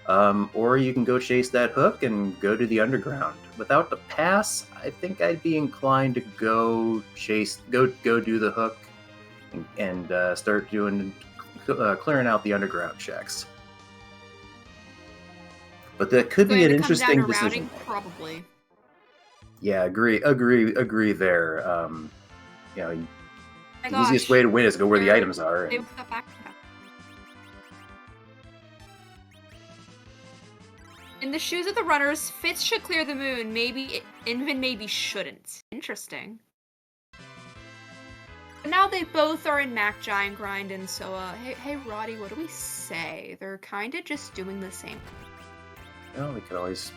or you can go chase that hook and go to the underground. Without the pass, I think I'd be inclined to go do the hook, and start doing clearing out the underground checks. But that could be an interesting decision. Probably. Yeah, agree there. You know, the easiest way to win is to go where the items are. And... In the shoes of the runners, Fitz should clear the moon. Maybe Inven maybe shouldn't. Interesting. But now they both are in Mac Giant grind, and so hey Roddy, what do we say? They're kind of just doing the same. Well, we could always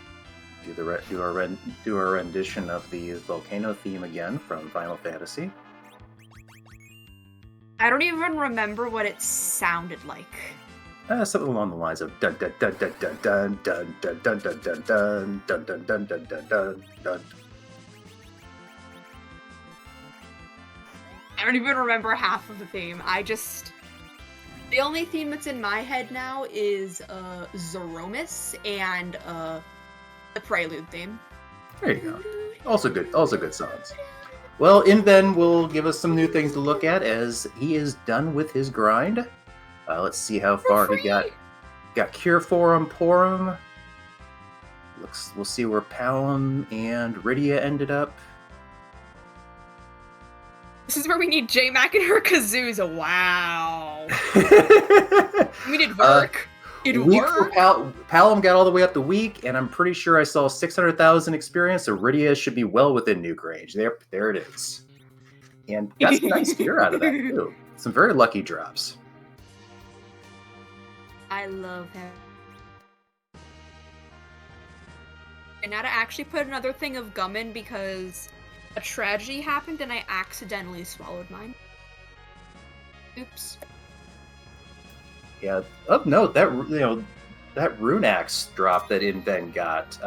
do our rendition of the volcano theme again from Final Fantasy. I don't even remember what it sounded like. Something along the lines of dun dun dun dun dun dun dun dun dun dun dun dun dun dun dun dun dun dun dun. I don't even remember half of the theme. The only theme that's in my head now is Zemus and the Prelude theme. There you go. Also good songs. Well, Inven will give us some new things to look at as he is done with his grind. Let's see how far he got. Got Cure Forum Porum. We'll see where Palom and Rydia ended up. This is where we need J-Mac and her kazoos. Wow. We did work. Palom got all the way up to week, and I'm pretty sure I saw 600,000 experience, so Rydia should be well within nuke range. There it is. And got some nice gear out of that, too. Some very lucky drops. I love him. And now to actually put another thing of gum in because a tragedy happened and I accidentally swallowed mine. Oops. Yeah. Of note, that rune axe drop that Inven got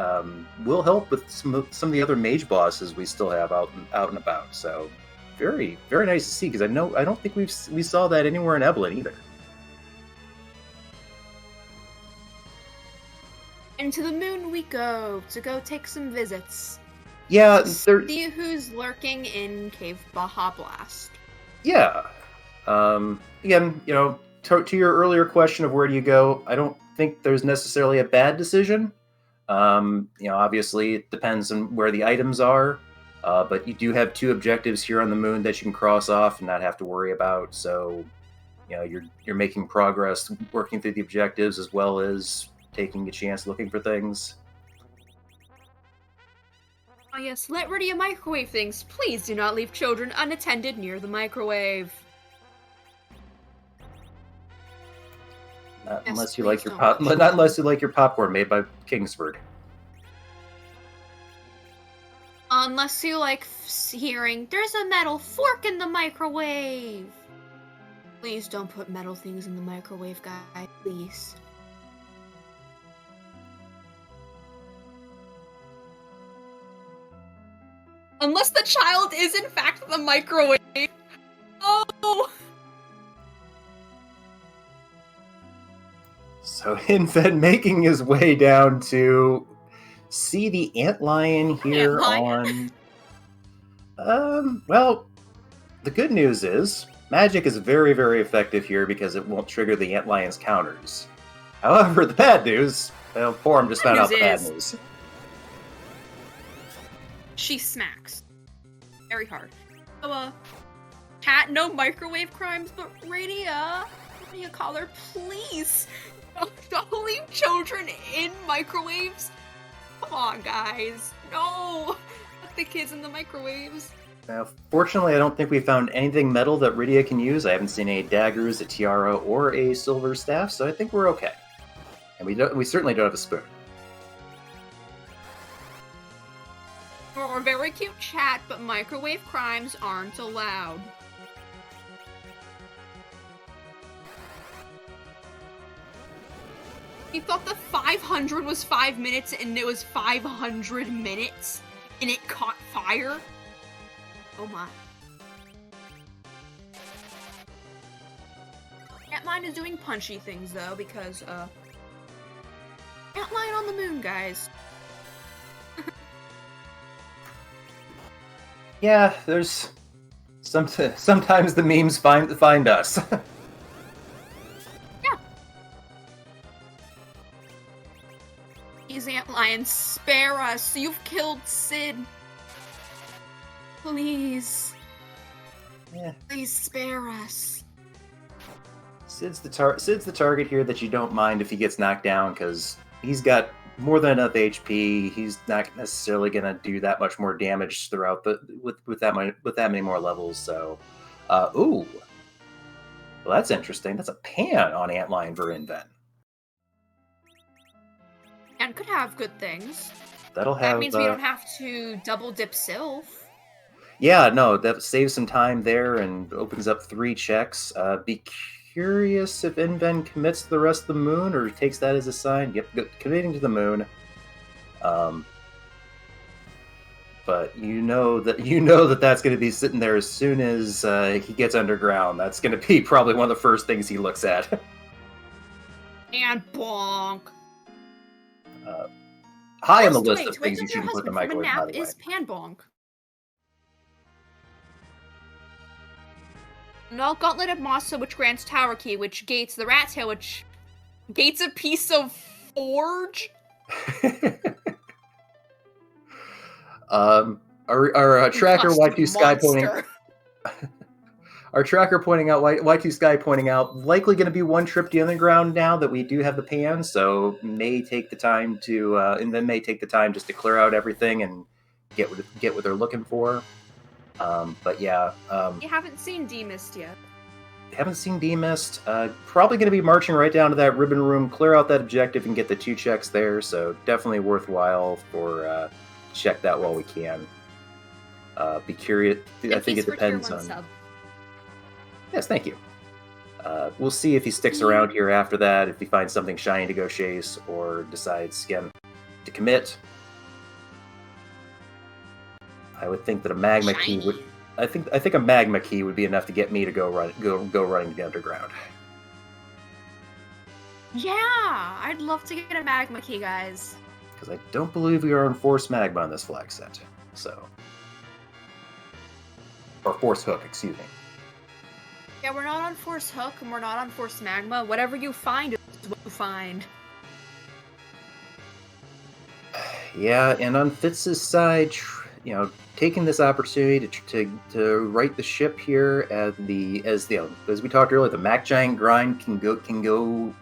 will help with some of the other mage bosses we still have out and about. So very, very nice to see because I don't think we saw that anywhere in Evelyn either. And to the moon we go to take some visits. Yeah, see who's lurking in Cave Baja Blast. Yeah. Again, to your earlier question of where do you go, I don't think there's necessarily a bad decision. Obviously it depends on where the items are, but you do have 2 objectives here on the moon that you can cross off and not have to worry about. So, you're making progress working through the objectives as well as taking a chance looking for things. Oh yes, let Rydia microwave things. Please do not leave children unattended near the microwave. Not unless you like your popcorn made by Kingsford. Unless you like hearing, there's a metal fork in the microwave. Please don't put metal things in the microwave, guy. Please. Unless the child is in fact the microwave. Oh! So Inven making his way down to see the antlion here on... Well, the good news is magic is very, very effective here because it won't trigger the antlion's counters. However, the bad news... Well, Porum just found out the bad news. She smacks. Very hard. So, cat, no microwave crimes, but Rydia, caller, please. Don't leave children in microwaves. Come on, guys. No. Put the kids in the microwaves. Now, fortunately, I don't think we found anything metal that Rydia can use. I haven't seen any daggers, a tiara, or a silver staff, so I think we're okay. And we certainly don't have a spoon. We're a very cute chat, but microwave crimes aren't allowed. You thought the 500 was 5 minutes and it was 500 minutes and it caught fire? Oh my. Antlion is doing punchy things though because, Antlion on the moon, guys. Yeah, there's sometimes the memes find us. Yeah. Please, Antlion, spare us. You've killed Sid. Please. Yeah. Please spare us. Sid's the target here that you don't mind if he gets knocked down, because he's got more than enough HP. He's not necessarily going to do that much more damage throughout with that many more levels. So, ooh, well, that's interesting. That's a pan on Antlion for inven. And could have good things. That'll have. That means we don't have to double dip Sylph. Yeah, no, that saves some time there and opens up 3 checks. Be curious if inven commits to the rest of the moon or takes that as a sign. Yep, committing to the moon. But you know that that's going to be sitting there as soon as he gets underground. That's going to be probably one of the first things he looks at. And bonk. High on the list of things you shouldn't put in the microwave, by the way. Is pan bonk. No, Gauntlet of Massa, which grants Tower Key, which gates the Rat Tail, which gates a piece of forge. Our tracker Y2 Sky pointing. Our tracker pointing out Y2 Sky pointing out likely going to be one trip to the underground now that we do have the pan, so may take the time to and then may take the time just to clear out everything and get what they're looking for. But yeah, you haven't seen D-Mist yet. Haven't seen D-Mist. Probably going to be marching right down to that ribbon room, clear out that objective, and get the 2 checks there. So definitely worthwhile for check that while we can. Be curious. I think it depends on. Sub. Yes, thank you. We'll see if he sticks around here after that, if he finds something shiny to go chase, or decides again to commit. I would think that a magma key would. I think a magma key would be enough to get me to go running to the underground. Yeah, I'd love to get a magma key, guys. Because I don't believe we are on Force Magma on this flag set, so or Force Hook, excuse me. Yeah, we're not on Force Hook, and we're not on Force Magma. Whatever you find is what you find. Yeah, and on Fitz's side, taking this opportunity to right the ship here as we talked earlier, the Mac Giant grind can go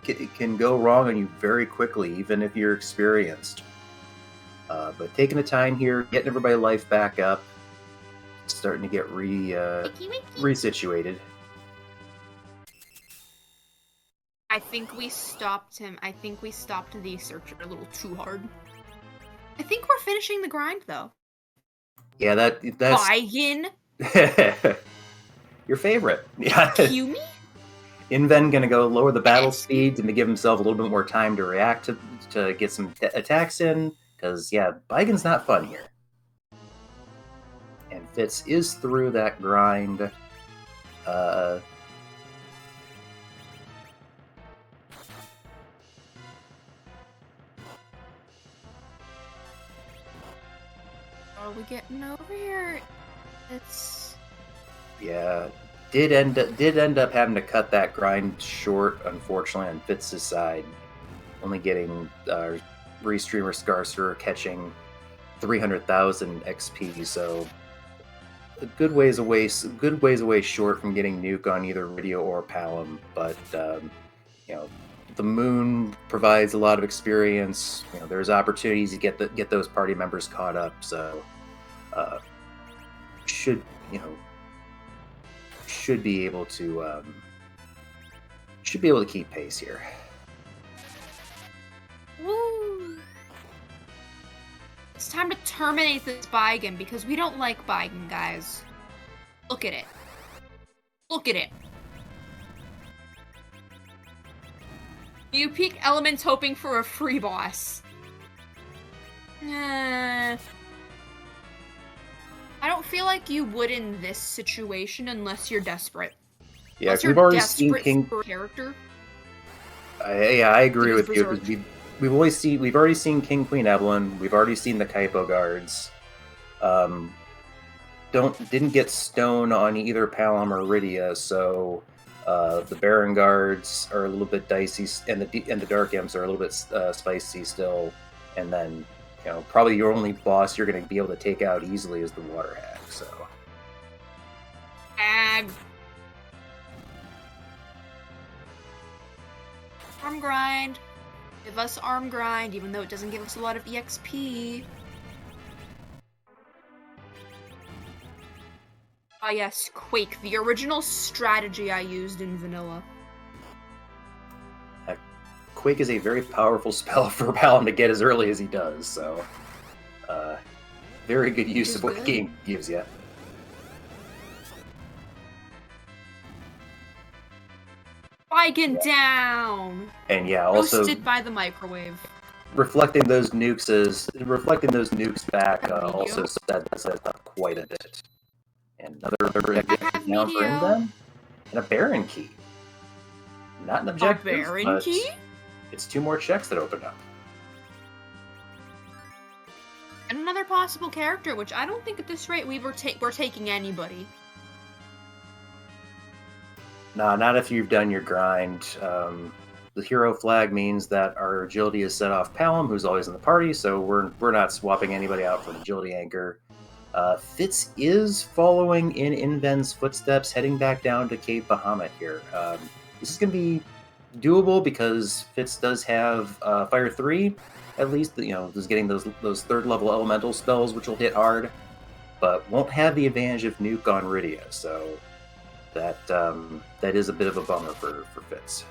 wrong on you very quickly, even if you're experienced. But taking the time here, getting everybody life back up, starting to get resituated. I think we stopped him. I think we stopped the searcher a little too hard. I think we're finishing the grind, though. Yeah, that's... Baigen? Your favorite. Yeah. Cue me? Inven gonna go lower the battle speed to give himself a little bit more time to react to get some attacks in, because, yeah, Baigen's not fun here. And Fitz is through that grind. Are we getting over here? It's... Yeah, did end up having to cut that grind short, unfortunately, on Fitz's side. Only getting Restreamer Scarcer catching 300,000 XP, so a good ways away short from getting nuke on either Radio or Palom. But the moon provides a lot of experience. There's opportunities to get those party members caught up. So should be able to keep pace here. Woo! It's time to terminate this Baigen, because we don't like Baigen, guys. Look at it. Look at it. You peak elements hoping for a free boss. I don't feel like you would in this situation unless you're desperate. Yeah, we've already seen King character. I agree with you. We've already seen King Queen Evelyn. We've already seen the Kaipo guards. Didn't get stone on either Palom or Rydia, so the Baron guards are a little bit dicey, and the Dark Imps are a little bit spicy still. And then, probably your only boss you're going to be able to take out easily is the water hag. So, Ag. Arm grind. Give us arm grind, even though it doesn't give us a lot of EXP. Ah yes, Quake, the original strategy I used in vanilla. Quake is a very powerful spell for Paladin to get as early as he does, so very good use of what the game gives you. Spiked down! And yeah, also roasted by the microwave. reflecting those nukes back also sets up quite a bit. And another objective down for inven, and a Baron key. Not an objective, a Baron key? It's 2 more checks that open up. And another possible character, which I don't think at this rate we're taking anybody. Nah, not if you've done your grind. The hero flag means that our agility is set off Palom, who's always in the party, so we're not swapping anybody out for an agility anchor. Fitz is following in inven's footsteps, heading back down to Cave Bahamut here. This is going to be doable because Fitz does have Fire 3, at least, is getting those 3rd level elemental spells, which will hit hard, but won't have the advantage of Nuke on Rydia, so that is a bit of a bummer for Fitz.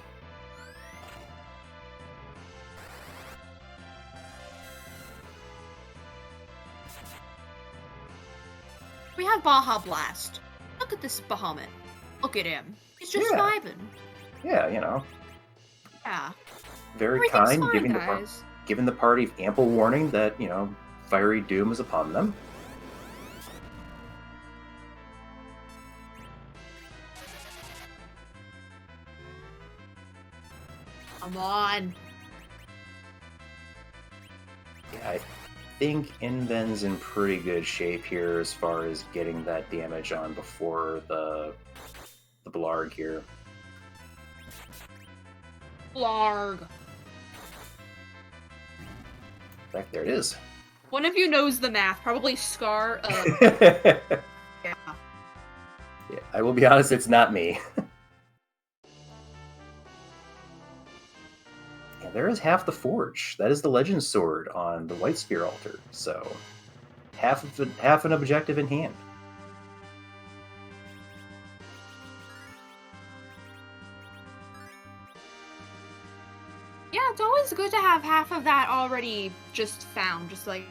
We have Baja Blast. Look at this Bahamut. Look at him. He's just vibing. Yeah, Yeah. Very kind, giving the party ample warning that, fiery doom is upon them. Come on. Yeah, I think inven's in pretty good shape here as far as getting that damage on before the Blarg here. Blarg. Back there it is. One of you knows the math. Probably Scar. Yeah. Yeah, I will be honest, it's not me. Yeah, there is half the forge. That is the legend sword on the White Spear altar. So half an objective in hand. Yeah, it's always good to have half of that already just found. Just like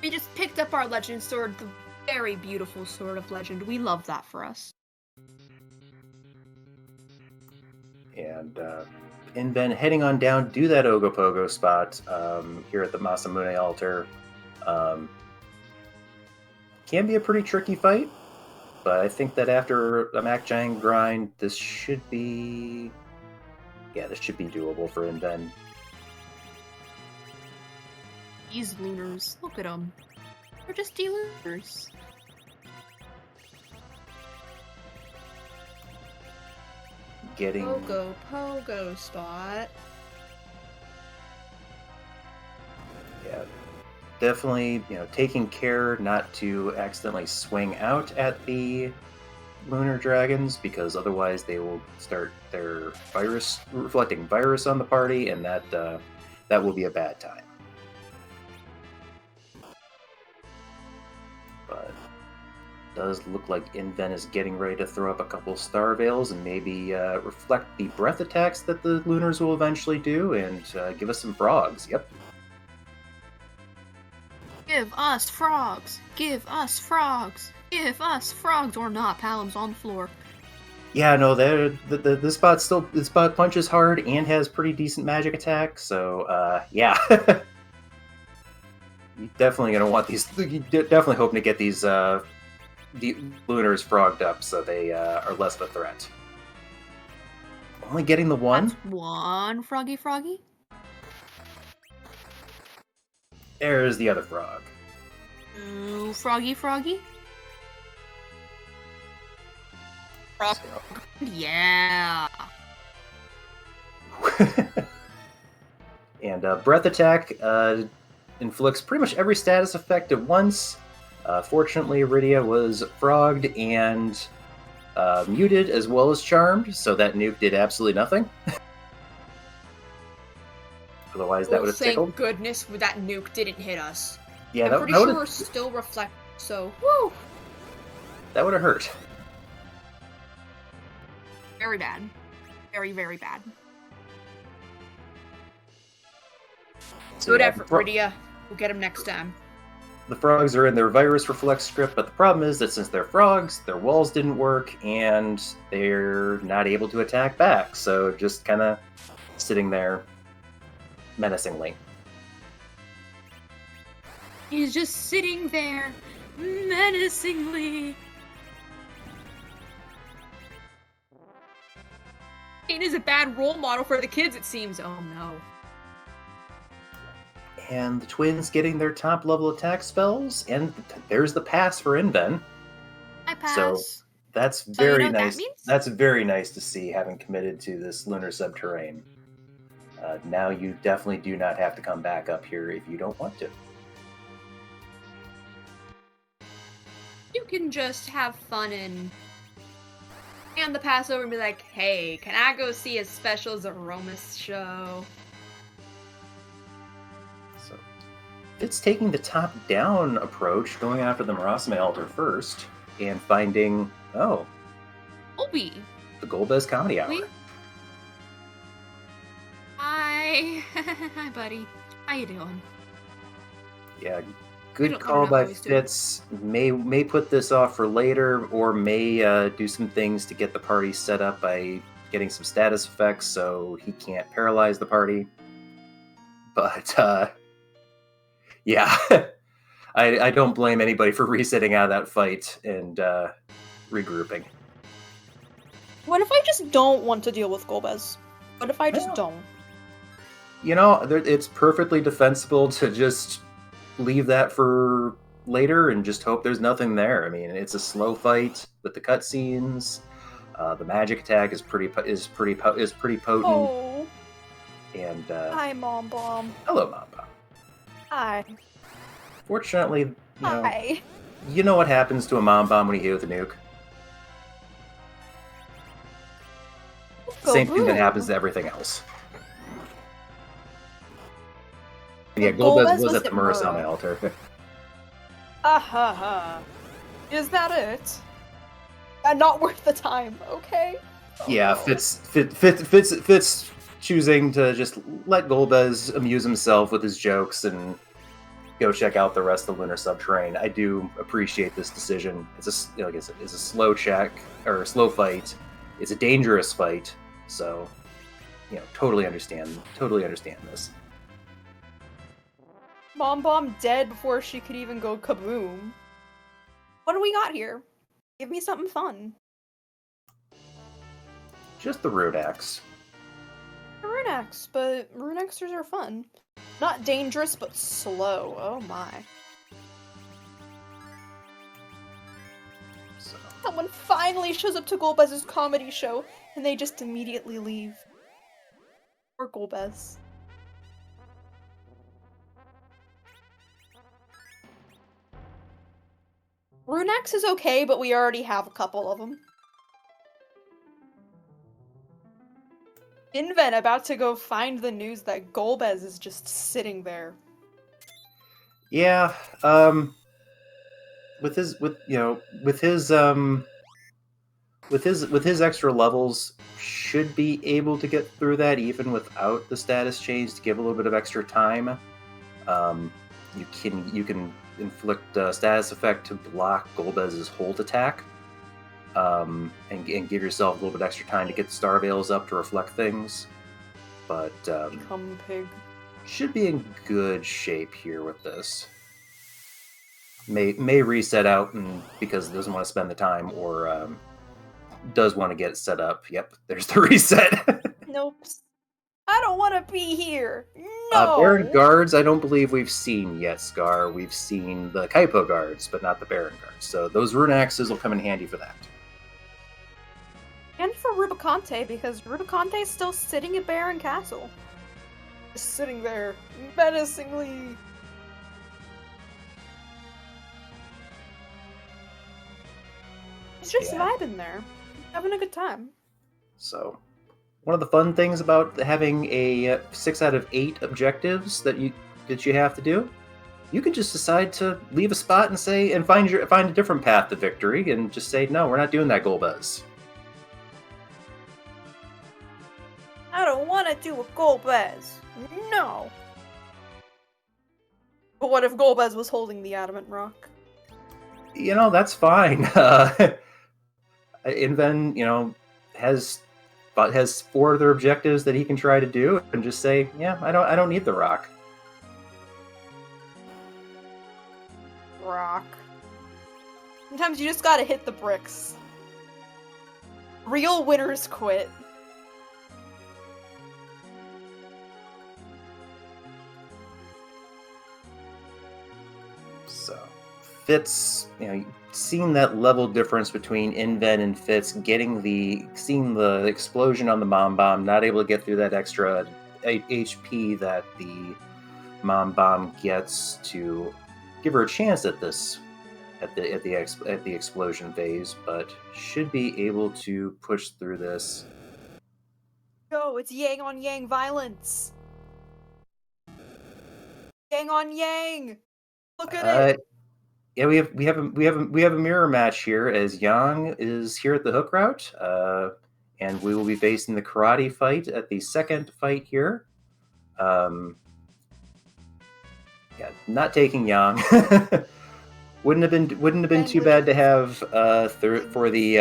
we just picked up our legend sword, the very beautiful sword of legend. We love that for us. And inven heading on down, do that Ogopogo spot here at the Masamune altar. Can be a pretty tricky fight, but I think that after a Mac Giant grind, this should be doable for inven. These lunars, look at them. They're just lunars. Getting Pogo spot. Yeah, definitely, taking care not to accidentally swing out at the lunar dragons, because otherwise they will start their reflecting virus on the party, and that will be a bad time. But does look like inven is getting ready to throw up a couple Star Veils and maybe reflect the breath attacks that the lunars will eventually do, and give us some frogs. Yep. Give us frogs! Give us frogs! Give us frogs or not! Palom's on the floor. Yeah, no, the spot punches hard and has pretty decent magic attack, so yeah. You're definitely gonna want these. You're definitely hoping to get these the lunars frogged up so they are less of a threat. Only getting the one. That's one froggy. There's the other frog. Ooh, froggy. Frog. Yeah. And And Breath Attack inflicts pretty much every status effect at once. Fortunately, Iridia was frogged and muted as well as charmed, so that nuke did absolutely nothing. Otherwise, that would have tickled. Thank goodness that nuke didn't hit us. Yeah, I'm pretty sure we're still reflect. So, woo! That would have hurt. Very bad. Very, very bad. So, good effort, Iridia. We'll get him next time. The frogs are in their virus reflect script, but the problem is that since they're frogs, their walls didn't work, and they're not able to attack back, so just kind of sitting there menacingly. He's just sitting there menacingly. Kane is a bad role model for the kids, it seems. Oh no. And the twins getting their top level attack spells, and there's the pass for Inven. I pass. So that's very nice. That that's very nice to see, having committed to this lunar subterrane. Now you definitely do not have to come back up here if you don't want to. You can just have fun and hand the pass over and be like, hey, can I go see a special Zemus show? So it's taking the top-down approach, going after the Marasame altar first, and finding, Obi. The Golbez Comedy Hour. Hi. Hi, buddy. How you doing? Yeah, good call by Fitz. May put this off for later, or may do some things to get the party set up by getting some status effects so he can't paralyze the party. But, yeah. I don't blame anybody for resetting out of that fight and regrouping. What if I just don't want to deal with Golbez? What if I just don't? You know, it's perfectly defensible to just leave that for later and just hope there's nothing there. I mean, it's a slow fight with the cutscenes. The magic attack is pretty potent. Oh. And hi, Mom Bomb. Hello, Mom Bomb. Hi. Fortunately, Hi. You know what happens to a Mom Bomb when you hit with a nuke. Same thing that happens to everything else. Yeah, Golbez was at the Murasame altar. Is that it? And not worth the time, okay? Yeah, Fitz choosing to just let Golbez amuse himself with his jokes and go check out the rest of the Lunar Subterrane. I do appreciate this decision. It's like I said, it's a slow check or a slow fight. It's a dangerous fight, so totally understand this. Mom Bomb dead before she could even go kaboom. What do we got here? Give me something fun. Just the Rune Axe. A Rune Axe, but Rune Axers are fun. Not dangerous, but slow. Oh my. So. Someone finally shows up to Golbez's comedy show, and they just immediately leave. Or Golbez. Rune Axe is okay, but we already have a couple of them. Inven about to go find the news that Golbez is just sitting there. Yeah, with his extra levels, should be able to get through that even without the status change to give a little bit of extra time. You can inflict a status effect to block Golbez's hold attack, and give yourself a little bit extra time to get the Star Veils up to reflect things. But Become pig. Should be in good shape here with this. May reset out because it doesn't want to spend the time, or does want to get it set up. Yep, there's the reset. Nope. I don't want to be here. No. Baron guards, I don't believe we've seen yet, Scar. We've seen the Kaipo guards, but not the Baron guards. So those Rune Axes will come in handy for that. And for Rubicante, because Rubicante is still sitting at Baron Castle. Just sitting there, menacingly. He's just vibing there, having a good time. So, one of the fun things about having a 6 out of 8 objectives that you have to do, you can just decide to leave a spot and say and find a different path to victory, and just say, no, we're not doing that, Golbez. I don't want to do a Golbez. No. But what if Golbez was holding the adamant rock? That's fine. Inven, has 4 other objectives that he can try to do, and just say, yeah, I don't need the rock. Rock. Sometimes you just gotta hit the bricks. Real winners quit. So, Fitz, seeing that level difference between Inven and Fitz, seeing the explosion on the Mom Bomb, not able to get through that extra HP that the Mom Bomb gets to give her a chance at this, at the explosion phase, but should be able to push through this. Go! It's yang on yang violence. Yang on yang. Look at it. Yeah, we have a mirror match here, as Yang is here at the hook route, and we will be facing the karate fight at the second fight here. Yeah, not taking Yang. wouldn't have been too bad to have for the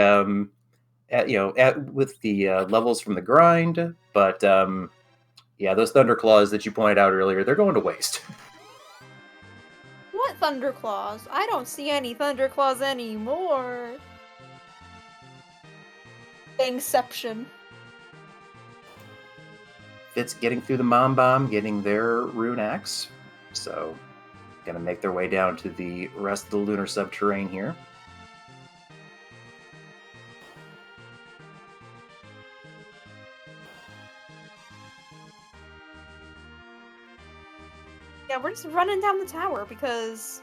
with the levels from the grind, but yeah, those Thunderclaws that you pointed out earlier, they're going to waste. What Thunderclaws? I don't see any Thunderclaws anymore. Inception. Fitz getting through the Mom Bomb, getting their Rune Axe. So, gonna make their way down to the rest of the lunar subterrane here. Yeah, we're just running down the tower because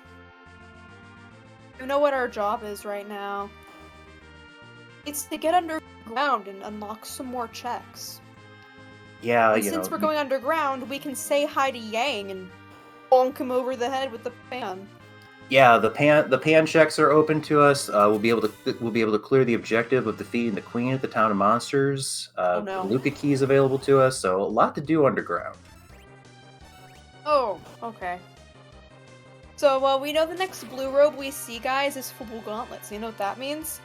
you know what our job is right now. It's to get underground and unlock some more checks. Yeah, and since we're going underground, we can say hi to Yang and bonk him over the head with the pan. Yeah, the pan checks are open to us. We'll be able to clear the objective of defeating the Queen at the Town of Monsters. Oh no. The Luca key is available to us, so a lot to do underground. Oh, okay. So, we know the next blue robe we see, guys, is full gauntlets. You know what that means?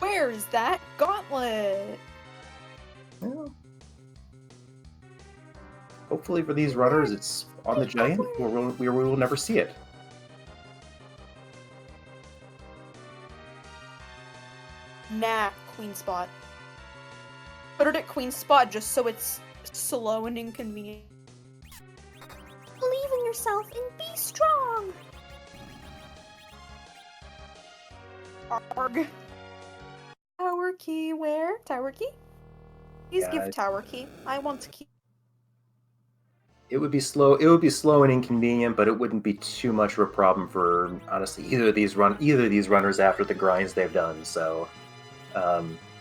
Where is that gauntlet? Well, hopefully for these runners, it's on the giant, where we will never see it. Nah, Queen Spot. Put it at Queen Spot just so it's slow and inconvenient. Believe in yourself and be strong! Arg. Tower key where? Tower key? Please give tower key. I want key. It would be slow. It would be slow and inconvenient, but it wouldn't be too much of a problem for honestly either of these runners after the grinds they've done. So,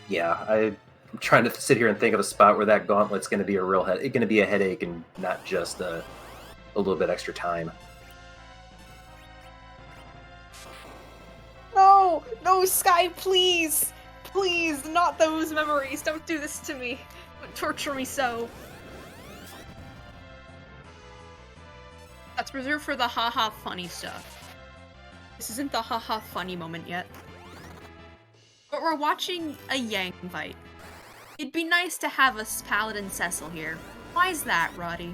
yeah, I'm trying to sit here and think of a spot where that gauntlet's going to be a headache and not just a little bit extra time. No, no, Sky, please, please, not those memories. Don't do this to me. Don't torture me so. That's reserved for the haha funny stuff. This isn't the haha funny moment yet. But we're watching a Yang fight. It'd be nice to have a Paladin Cecil here. Why is that, Roddy?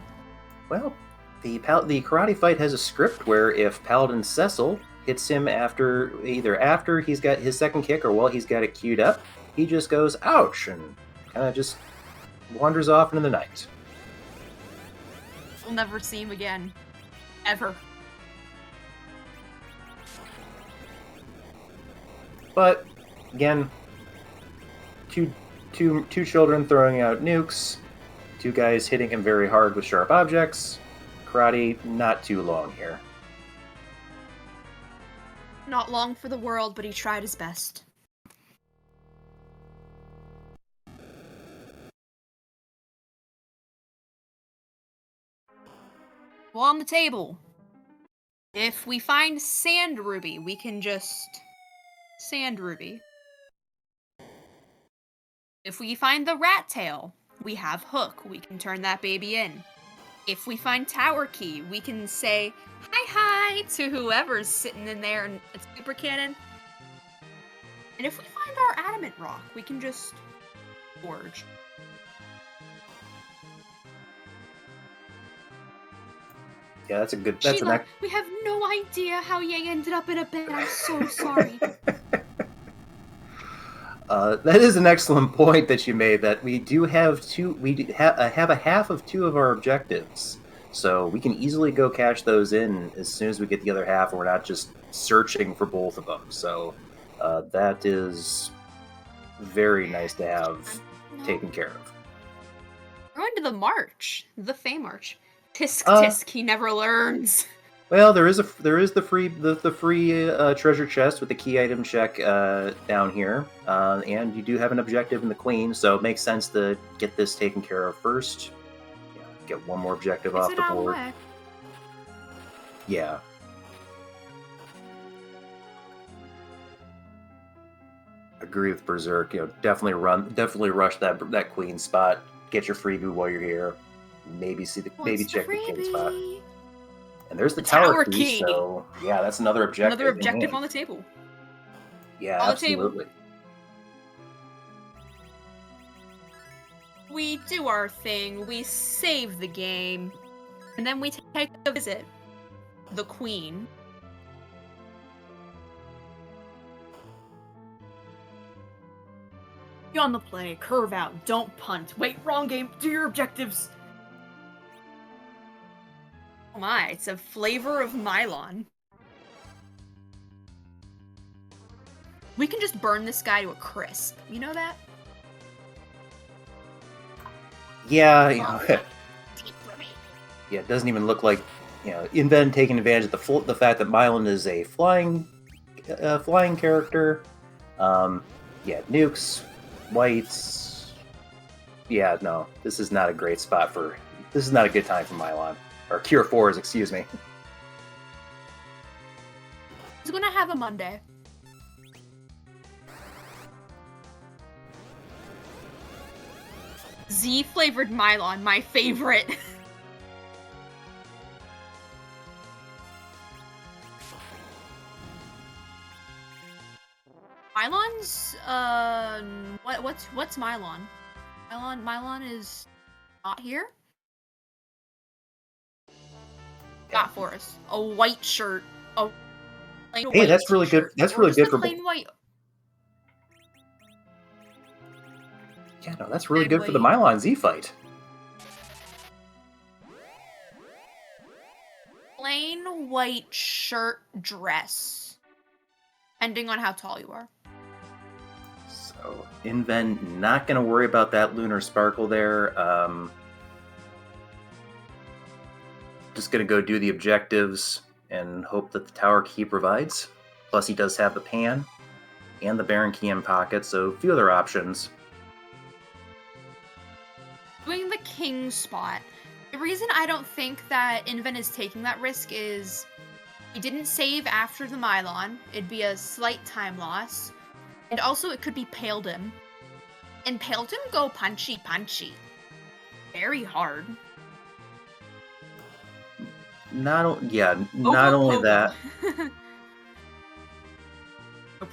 Well, the karate fight has a script where if Paladin Cecil hits him after he's got his second kick or while he's got it queued up, he just goes ouch and kind of just wanders off into the night. We'll never see him again. Ever. But again, two children throwing out nukes, Two guys hitting him very hard with sharp objects. Karate, not too long here. Not long for the world, but he tried his best. Well, on the table. If we find Sand Ruby, we can just... Sand Ruby. If we find the Rat Tail, we have Hook. We can turn that baby in. If we find Tower Key, we can say hi to whoever's sitting in there and it's Super Cannon. And if we find our Adamant Rock, we can just forge. Yeah, that's a good... That's Sheila, an we have no idea how Yang ended up in a bed. I'm so sorry. That is an excellent point that you made, that we do have have a half of two of our objectives. So we can easily go cash those in as soon as we get the other half, and we're not just searching for both of them. So that is very nice to have taken care of. We're going to the march. The Fey March. Tisk tisk, he never learns. Well, there is the free treasure chest with the key item check down here, and you do have an objective in the Queen, so it makes sense to get this taken care of first. Yeah, get one more objective off the board. Yeah. Agree with Berserk. You know, definitely rush that Queen spot. Get your freebie while you're here. Maybe check the King spot. And there's the tower key. So yeah, that's another objective. Another objective on the table. Yeah, on absolutely. We do our thing. We save the game, and then we take a visit. The Queen. Be on the play. Curve out. Don't punt. Wait, wrong game. Do your objectives. Oh my, it's a flavor of Mylon. We can just burn this guy to a crisp. You know that? Yeah, you know, yeah, it doesn't even look like, you know, inven taking advantage of the fact that Mylon is a flying character. Yeah, nukes, whites. Yeah, no, this is not a great spot for. This is not a good time for Mylon. Or Cure 4s, excuse me. He's gonna have a Monday. Z-flavored Mylon, my favorite. Mylon's, what's Mylon? Mylon is not here? Got for us a white shirt. Hey, that's really good. That's really good for plain white. Yeah, no, that's really good for the Mylon Z fight. Plain white shirt dress, depending on how tall you are. So, inven, not going to worry about that lunar sparkle there. Just going to go do the objectives and hope that the tower key provides. Plus, he does have the pan and the Baron key in pocket, so a few other options. Doing the king spot. The reason I don't think that inven is taking that risk is he didn't save after the Mylon. It'd be a slight time loss. And also, it could be Paledum. And Paledum go punchy. Very hard. Not only that.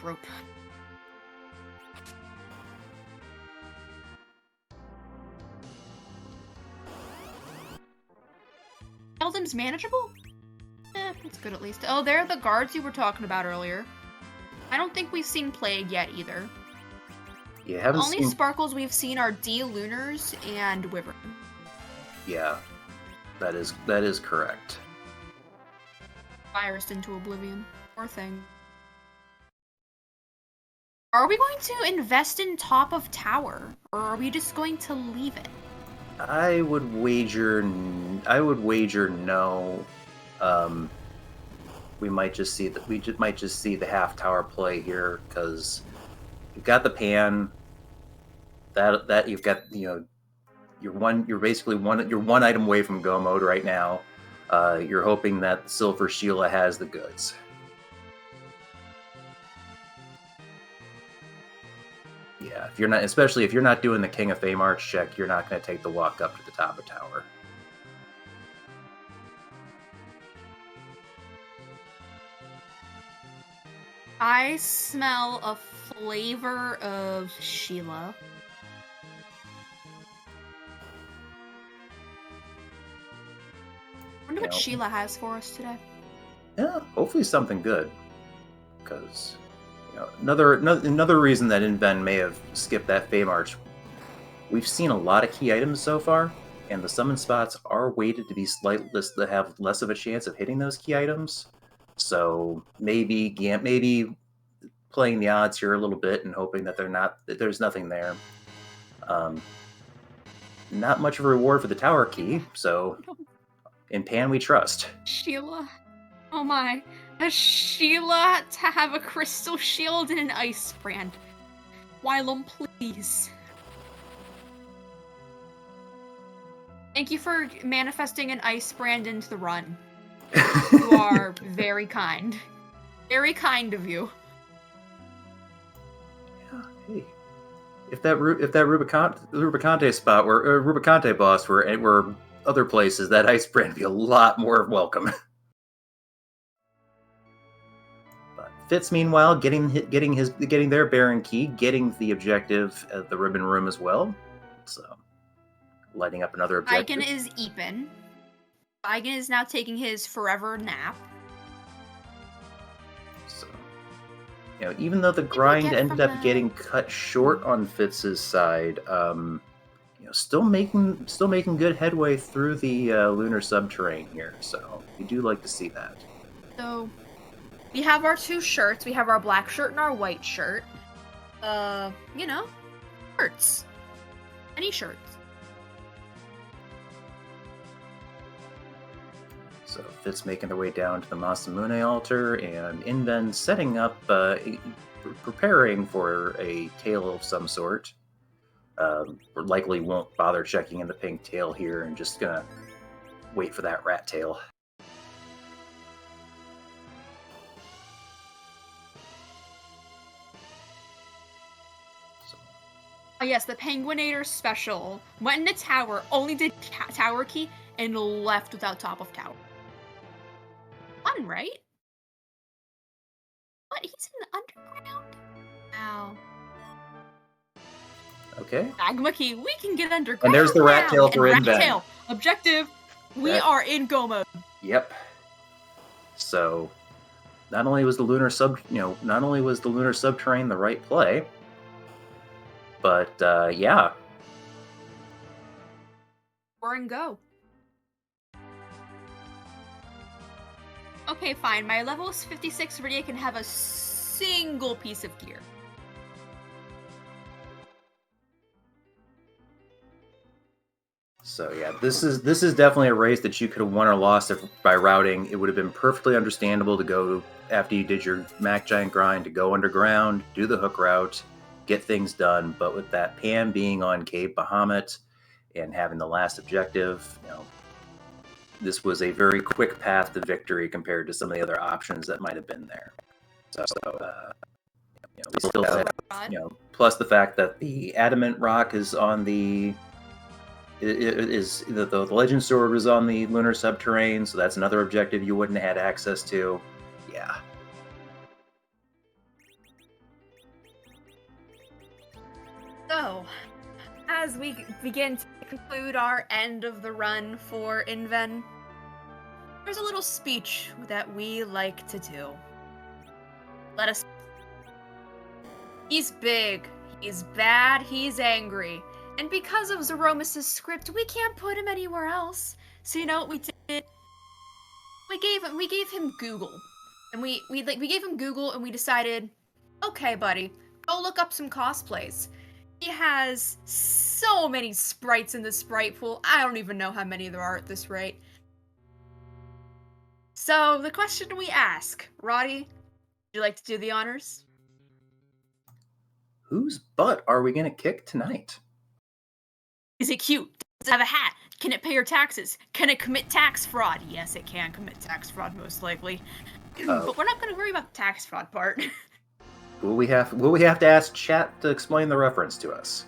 Rope. Paledum's manageable? It's good at least. Oh, they're the guards you were talking about earlier. I don't think we've seen Plague yet either. You haven't The only sparkles we've seen are D-Lunars and Wyvern. Yeah, that is correct. Virus into oblivion. Poor thing. Are we going to invest in top of tower, or are we just going to leave it? I would wager no. We might just see the half tower play here because you've got the pan. That you've got you're basically one item away from go mode right now. You're hoping that Silver Sheila has the goods. Yeah, especially if you're not doing the King of Fame Arch check, you're not going to take the walk up to the top of tower. I smell a flavor of Sheila. I wonder what Sheila has for us today. Yeah, hopefully something good. Because another reason that inven may have skipped that Fame Arch, we've seen a lot of key items so far, and the summon spots are weighted to be to have less of a chance of hitting those key items. So maybe playing the odds here a little bit and hoping that there's nothing there. Not much of a reward for the tower key, so in Pan we trust. Sheila. Oh my. A Sheila to have a crystal shield and an ice brand. Wylum, please. Thank you for manifesting an ice brand into the run. You are very kind. Very kind of you. Yeah, hey. If that Rubicante spot Rubicante boss were other places, that ice brand would be a lot more welcome. But Fitz, meanwhile, getting their Baron key, getting the objective at the Ribbon Room as well. So lighting up another objective. Eigen is Eepin. Eigen is now taking his forever nap. So, even though the grind ended up getting cut short on Fitz's side, still making good headway through the lunar subterrane here. So we do like to see that. So we have our two shirts. We have our black shirt and our white shirt. Shirts. Any shirts. So Fitz making their way down to the Masamune altar, and inven setting up, preparing for a tail of some sort. Likely won't bother checking in the pink tail here, and just gonna wait for that rat tail. Oh yes, the Penguinator special. Went in the tower, only did tower key, and left without top of tower. Fun, right? What? He's in the underground? Ow. Okay. Magma key, we can get underground. And there's the rat tail for inven. Rat tail. Objective, we are in go mode. Yep. So, not only was the lunar subterrane the right play, but yeah. We're in go. Okay, fine. My level is 56. Rydia can have a single piece of gear. So yeah, this is definitely a race that you could have won or lost by routing. It would have been perfectly understandable to go after you did your Mac Giant grind to go underground, do the hook route, get things done. But with that Pan being on Cave Bahamut and having the last objective, this was a very quick path to victory compared to some of the other options that might have been there. So, we still have, plus the fact that the Adamant Rock is on the Legend Sword was on the Lunar Subterrane, so that's another objective you wouldn't have had access to. Yeah. So, as we begin to conclude our end of the run for inven, there's a little speech that we like to do. Let us. He's big, he's bad, he's angry. And because of Zeromus' script, we can't put him anywhere else. So you know what we did? We gave him Google. And we gave him Google and we decided, okay, buddy, go look up some cosplays. He has so many sprites in the sprite pool. I don't even know how many there are at this rate. So, the question we ask, Roddy, would you like to do the honors? Whose butt are we going to kick tonight? Is it cute? Does it have a hat? Can it pay your taxes? Can it commit tax fraud? Yes, it can commit tax fraud, most likely. But we're not going to worry about the tax fraud part. Will we have to ask chat to explain the reference to us?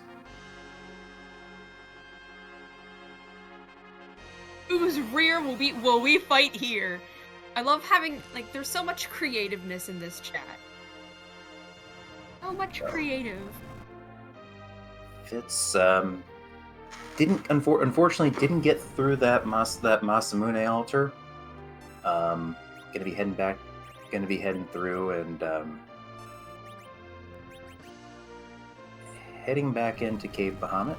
Whose rear will we fight here? I love having, like, there's so much creativeness in this chat. So much creative. Fitz unfortunately didn't get through that Masamune altar. Gonna be heading through and heading back into Cave Bahamut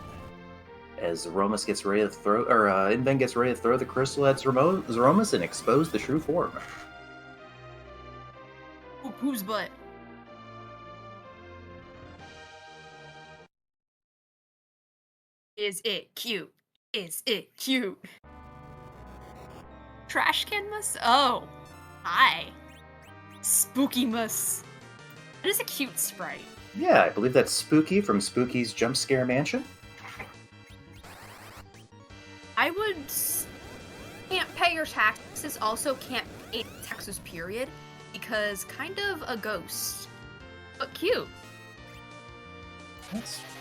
as Zemus gets ready to throw, or Inven gets ready to throw the crystal at Zemus and expose the true form. Whose butt? Is it cute? Is it cute? Trash can mus? Oh, hi. Spooky mus. That is a cute sprite. Yeah, I believe that's Spooky from Spooky's Jump Scare Mansion. I would... Can't pay your taxes, also can't pay taxes, period, because kind of a ghost. But cute.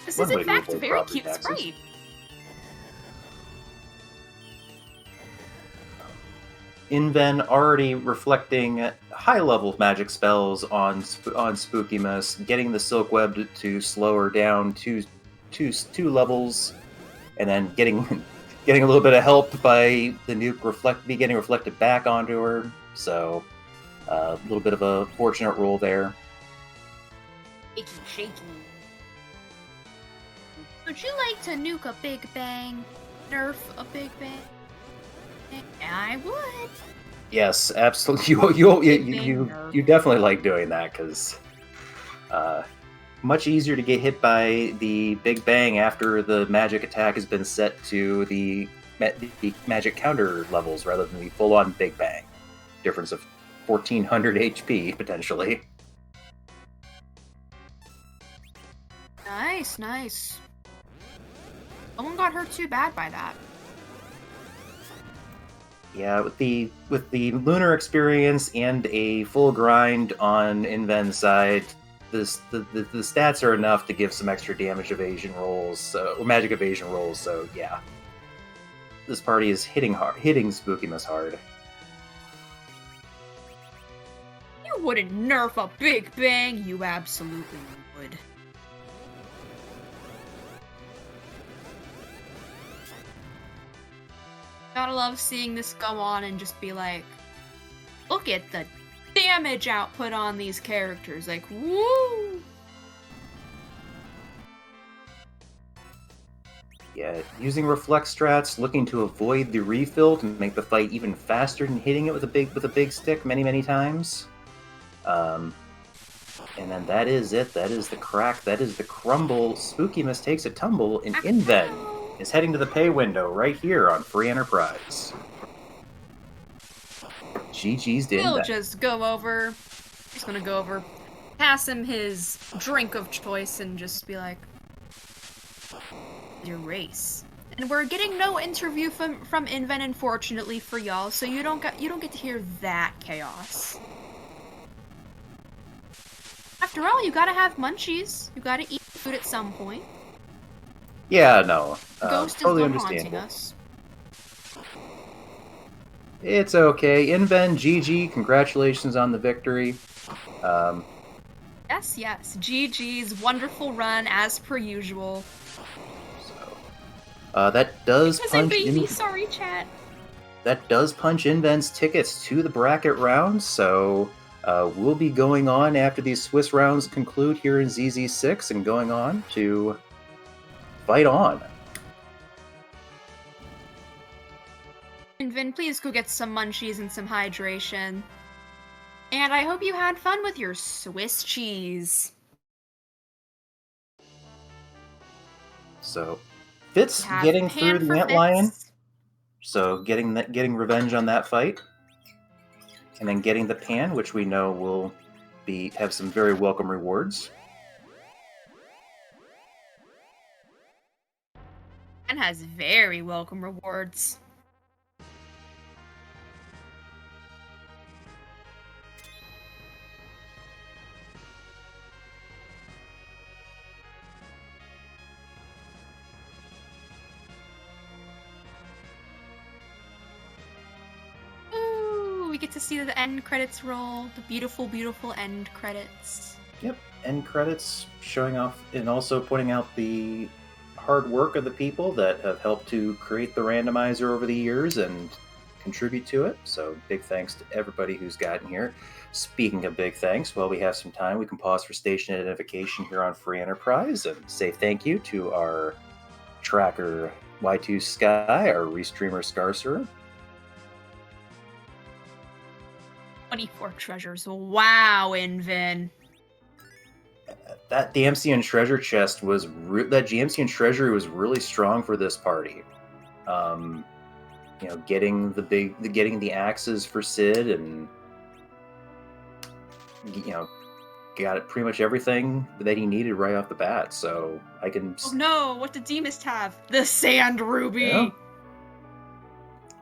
This is in fact a very cute sprite. Inven already reflecting high-level magic spells on Spookymus, getting the Silk Web to slow her down two levels, and then getting a little bit of help by the nuke getting reflected back onto her. So a little bit of a fortunate roll there. Shaky. Would you like to nuke a Big Bang? Nerf a Big Bang? I would. Yes, absolutely. You definitely like doing that because much easier to get hit by the Big Bang after the magic attack has been set to the magic counter levels rather than the full-on Big Bang. Difference of 1400 HP potentially. Nice. No one got hurt too bad by that. Yeah, with the lunar experience and a full grind on Inven's side, the stats are enough to give some extra damage evasion rolls, or magic evasion rolls. So yeah, this party is hitting Spookymus hard. You wouldn't nerf a Big Bang. You absolutely would. Gotta love seeing this go on and just be like, look at the damage output on these characters. Like, woo! Yeah, using reflex strats, looking to avoid the refill to make the fight even faster and hitting it with a big stick many times. And then that is it. That is the crack. That is the crumble. Spookymus takes a tumble, and Inven is heading to the pay window right here on Free Enterprise. GG's to Inven. He'll just go over. He's gonna go over, pass him his drink of choice, and just be like, "Your race." And we're getting no interview from Inven, unfortunately for y'all, so you don't get to hear that chaos. After all, you gotta have munchies. You gotta eat food at some point. Yeah, no. Ghost totally is haunting understandable. us. It's okay. Inven, GG, congratulations on the victory. Yes. GG's wonderful run as per usual. So, that does punch. Sorry, chat. That does punch Inven's tickets to the bracket round. So we'll be going on after these Swiss rounds conclude here in ZZ6 and going on to fight on. Inven, please go get some munchies and some hydration. And I hope you had fun with your Swiss cheese. So Fitz We have getting pan through for the antlion, Fitz. so getting revenge on that fight, and then getting the pan, which we know will have some very welcome rewards. And has very welcome rewards. Ooh, we get to see the end credits roll. The beautiful, beautiful end credits. Yep, end credits showing off and also pointing out the hard work of the people that have helped to create the randomizer over the years and contribute to it. So big thanks to everybody who's gotten here. Speaking of big thanks, while we have some time, we can pause for station identification here on Free Enterprise and say thank you to our tracker Y2 Sky, our restreamer Scarcer. 24 treasures. Wow, Inven. That DMC and treasure chest was that GMC and treasury was really strong for this party. Getting the axes for Sid, and got it pretty much everything that he needed right off the bat. So I can. Oh no! What did Zemus have? The sand ruby. Yeah.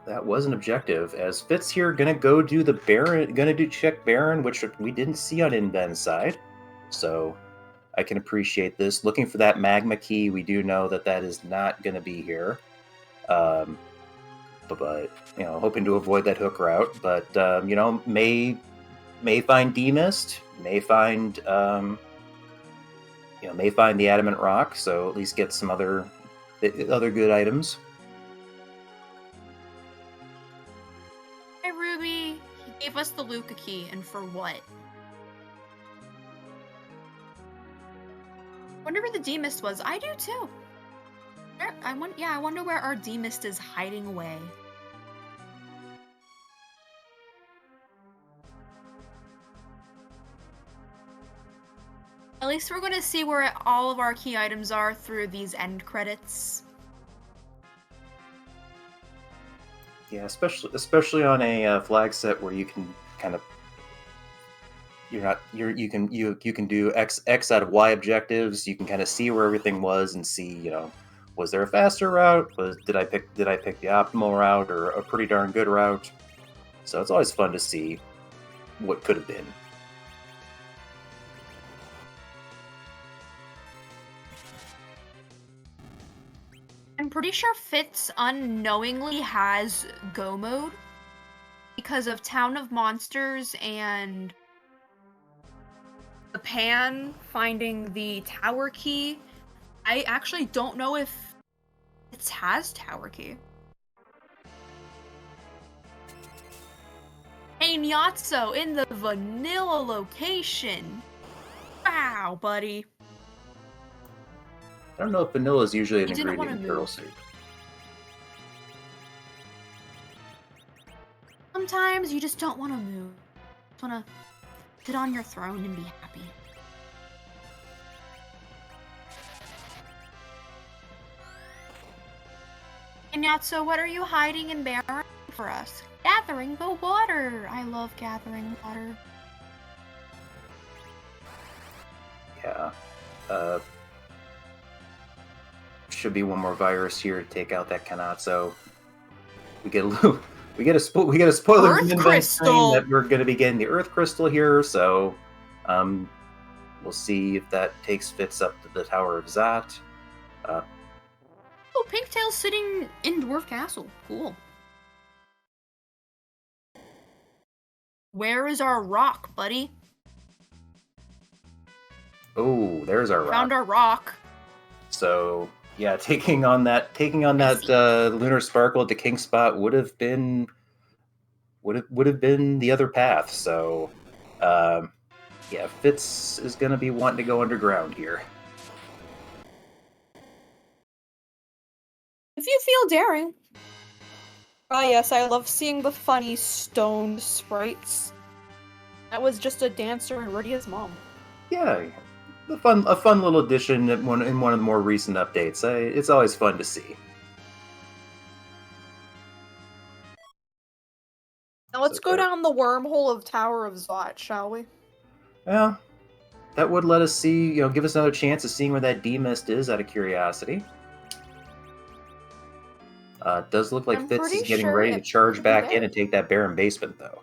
That was an objective. As Fitz here, gonna go do the Baron, gonna do check Baron, which we didn't see on Inven's side. So I can appreciate this. Looking for that magma key. We do know that is not going to be here. But hoping to avoid that hook route. But may find D-Mist. May find the Adamant Rock. So at least get some other good items. Hey Ruby, he gave us the Luca key, and for what? Wonder where the D-Mist was. I do too. I wonder where our D-Mist is hiding away. At least we're going to see where all of our key items are through these end credits. Yeah, especially on a flag set where you can kind of you can do X out of Y objectives. You can kind of see where everything was and see, was there a faster route? Did I pick the optimal route or a pretty darn good route? So it's always fun to see what could have been. I'm pretty sure Fitz unknowingly has Go mode because of Town of Monsters and the Pan finding the tower key. I actually don't know if it has tower key. Hey Nyatso in the vanilla location. Wow, buddy. I don't know if vanilla is usually an You didn't ingredient in wanna turtle move. soup. Sometimes you just don't want to move. You just want to sit on your throne and be happy. And Yatso, what are you hiding in Baron for us? Gathering the water! I love gathering water. Yeah. Should be one more virus here to take out that Kanatsu. We get a spoiler Earth from Inven crystal! that we're going to be getting the Earth Crystal here, so we'll see if that takes Fitz up to the Tower of Zat. Oh, Pinktail's sitting in Dwarf Castle. Cool. Where is our rock, buddy? Oh, there's our rock. Found our rock. So yeah, taking on that Lunar Sparkle to King Spot would have been the other path. So yeah, Fitz is gonna be wanting to go underground here. If you feel daring. Ah yes, I love seeing the funny stoned sprites. That was just a dancer and Rydia's mom. Yeah, a fun little addition in one of the more recent updates. It's always fun to see. Now let's So go down the wormhole of Tower of Zot, shall we? Yeah, that would let us see, give us another chance of seeing where that D-Mist is out of curiosity. It does look like I'm Fitz is pretty getting sure ready to it charge should be back in there. and take that barren basement, though.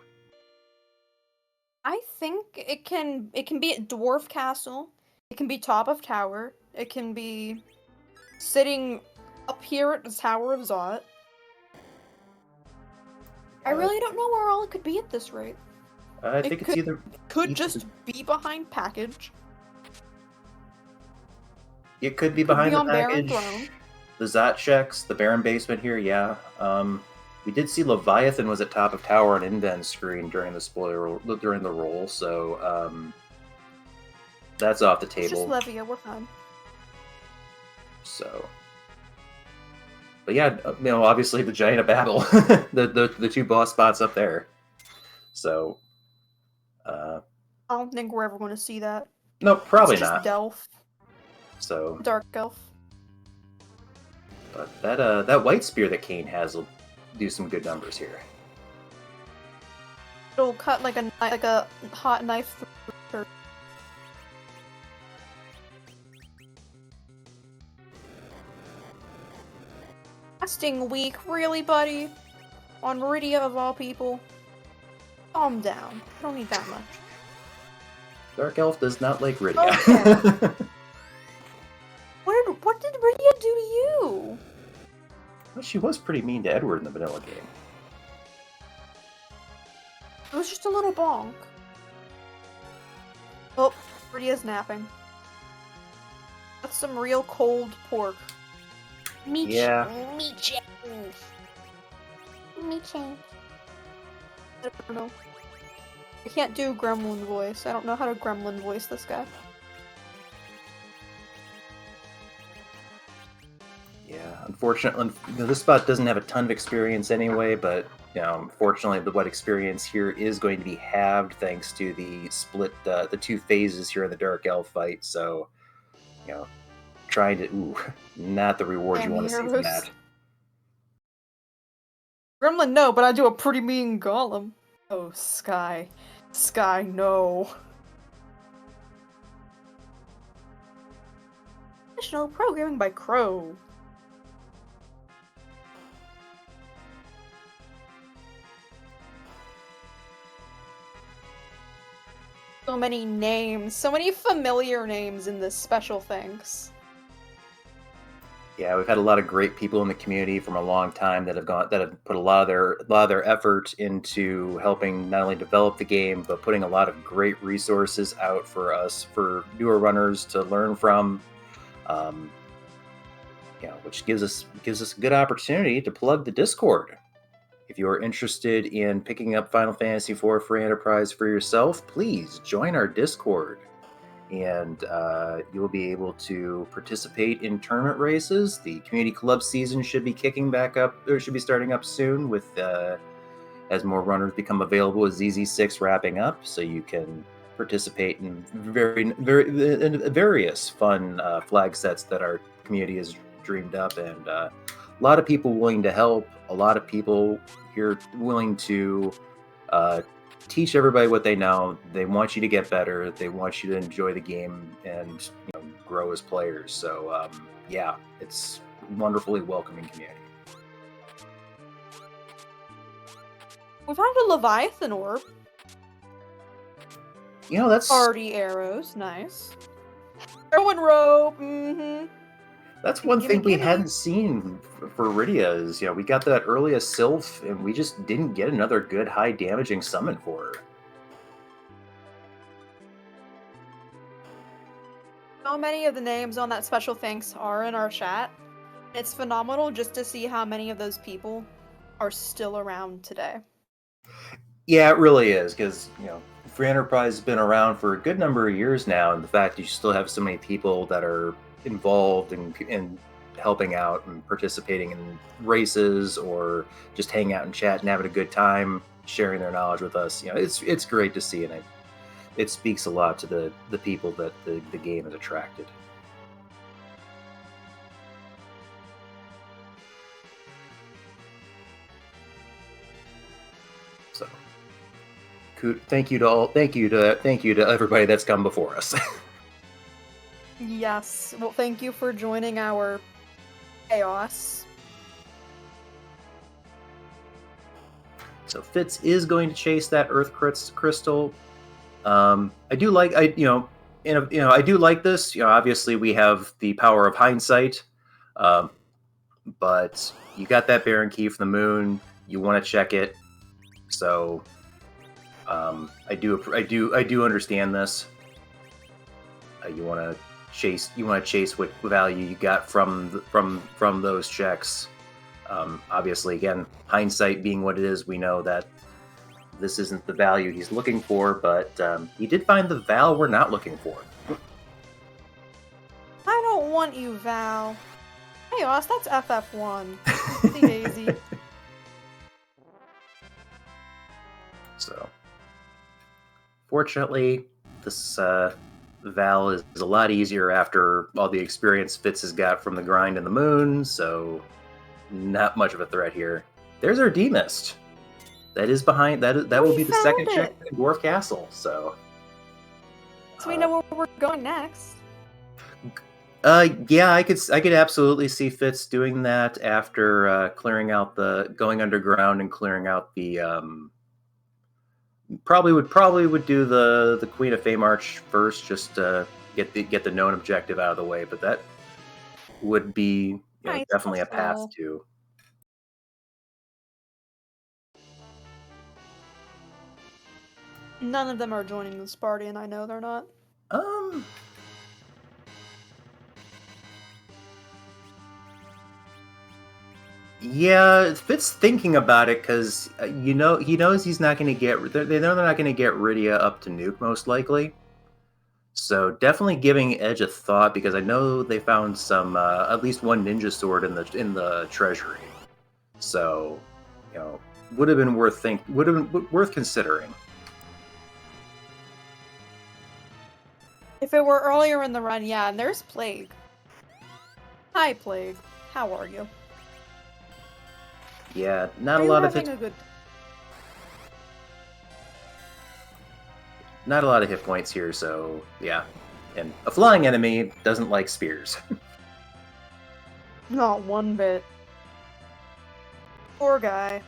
I think it can be at Dwarf Castle. It can be top of tower. It can be sitting up here at the Tower of Zot. I really don't know where all it could be at this rate. I think it's either Could just be behind package. it could be Could behind be the on Baron package, Throne. the Zot checks, the barren basement here. Yeah, we did see Leviathan was at top of tower on inven screen during the roll, so that's off the It's just table. Levia, we're fine. So, but yeah, obviously the Giant of Babel, the two boss spots up there. So, I don't think we're ever going to see that. no, probably It's just not. Delph. So, Dark Elf. but that white spear that Kane has will do some good numbers here. It'll cut like a hot knife through her. Casting weak, really, buddy? On Meridia of all people? Calm down. I don't need that much. Dark Elf does not like Rydia. Okay. What did Meridia do to you? Well, she was pretty mean to Edward in the vanilla game. It was just a little bonk. Oh, Meridia's napping. That's some real cold pork. Yeah. Me change. I don't know. I can't do gremlin voice. I don't know how to gremlin voice this guy. Yeah, unfortunately, this spot doesn't have a ton of experience anyway, but unfortunately, what experience here is going to be halved thanks to the split, the two phases here in the Dark Elf fight. So, trying to, not the reward you want to see from that. Gremlin, no, but I do a pretty mean golem. Oh, Sky. Sky, no. Additional programming by Crow. So many names, so many familiar names in this special thanks. Yeah, we've had a lot of great people in the community from a long time that have put a lot of their effort into helping not only develop the game, but putting a lot of great resources out for us, for newer runners to learn from. Which gives us a good opportunity to plug the Discord. If you are interested in picking up Final Fantasy IV Free Enterprise for yourself, please join our Discord. And you'll be able to participate in tournament races. The community club season should be kicking back up, or should be starting up soon, with as more runners become available, with ZZ6 wrapping up, so you can participate in various fun flag sets that our community has dreamed up, and a lot of people willing to help. A lot of people here willing to teach everybody what they know. They want you to get better. They want you to enjoy the game and grow as players. So yeah, it's a wonderfully welcoming community. We found a Leviathan orb. That's Party arrows, nice. Throwing rope, mm-hmm. That's one thing we hadn't seen for Rydia is, we got that earliest Sylph, and we just didn't get another good high damaging summon for her. So many of the names on that special thanks are in our chat. It's phenomenal just to see how many of those people are still around today. Yeah, it really is, because, Free Enterprise has been around for a good number of years now, and the fact that you still have so many people that are involved in helping out and participating in races, or just hanging out and chat and having a good time, sharing their knowledge with us. It's great to see, and it speaks a lot to the people that the game has attracted. So, thank you to everybody that's come before us. Yes. Well, thank you for joining our chaos. So Fitz is going to chase that Earth crystal. I do like I do like this. Obviously we have the power of hindsight, but you got that Baron key from the moon. You want to check it, so I do understand this. You want to chase what value you got from those checks. Obviously, again, hindsight being what it is, we know that this isn't the value he's looking for, but he did find the Val we're not looking for. I don't want you, Val. Chaos, that's FF1. Oopsie daisy. So, fortunately, this Val is a lot easier after all the experience Fitz has got from the grind and the moon, so not much of a threat here. There's our D-Mist. That is behind. That will be the second check in Dwarf Castle. So we know where we're going next. Yeah, I could absolutely see Fitz doing that after clearing out going underground and clearing out the. Probably would do the Queen of Fame Arch first, just to get the known objective out of the way. But that would be definitely a path to. None of them are joining this party, and I know they're not. Yeah, Fitz thinking about it because he knows he's not going to get. They know they're not going to get Rydia up to nuke most likely. So definitely giving Edge a thought, because I know they found some at least one ninja sword in the treasury. So would have been worth considering. If it were earlier in the run, yeah, and there's Plague. Hi, Plague. How are you? Yeah, not a lot of hit points here, so yeah. And a flying enemy doesn't like spears. Not one bit. Poor guy.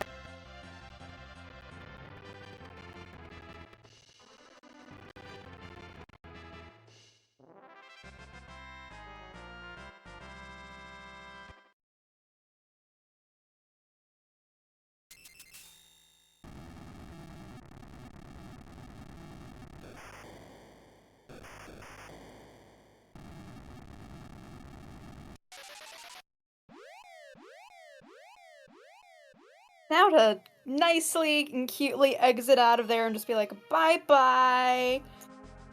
Now to nicely and cutely exit out of there and just be like, bye-bye.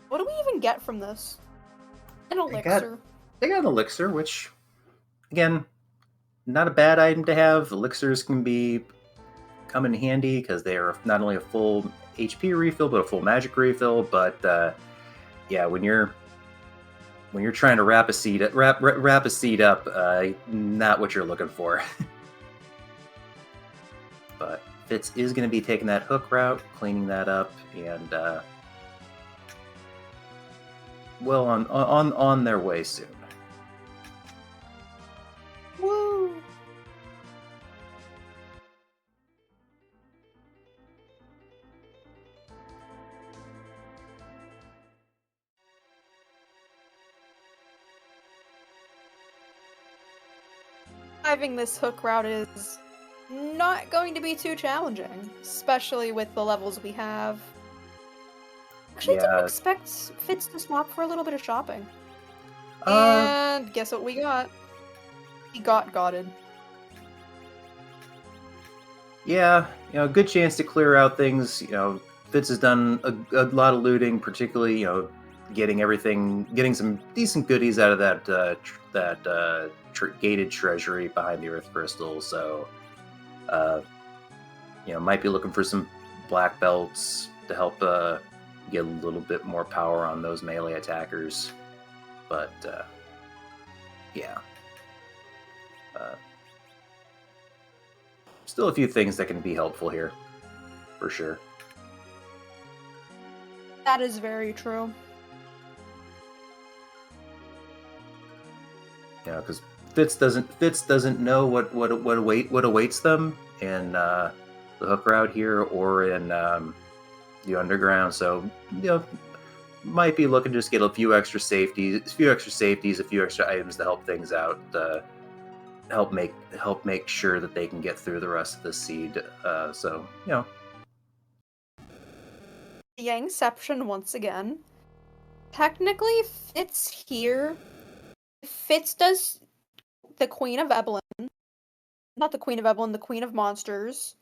What do we even get from this? An elixir. They got an elixir, which, again, not a bad item to have. Elixirs can come in handy because they are not only a full HP refill, but a full magic refill. But yeah, when you're trying to wrap a seed up, not what you're looking for. But Fitz is going to be taking that hook route, cleaning that up, and well on their way soon. Woo! Driving this hook route is not going to be too challenging, especially with the levels we have. Actually, I didn't expect Fitz to swap for a little bit of shopping. And guess what we got? He got gotted. Yeah, good chance to clear out things. Fitz has done a lot of looting, particularly, getting some decent goodies out of that gated treasury behind the Earth Crystal. So, might be looking for some black belts to help get a little bit more power on those melee attackers. But yeah. Still a few things that can be helpful here, for sure. That is very true. Yeah, because Fitz doesn't know what awaits them in the hook route here or in the underground. So might be looking to just get a few extra safeties, a few extra items to help things out. Help make sure that they can get through the rest of the seed. So The Yangception once again. Technically, Fitz here. Fitz does the Queen of Evelyn, not the Queen of Evelyn, the Queen of Monsters,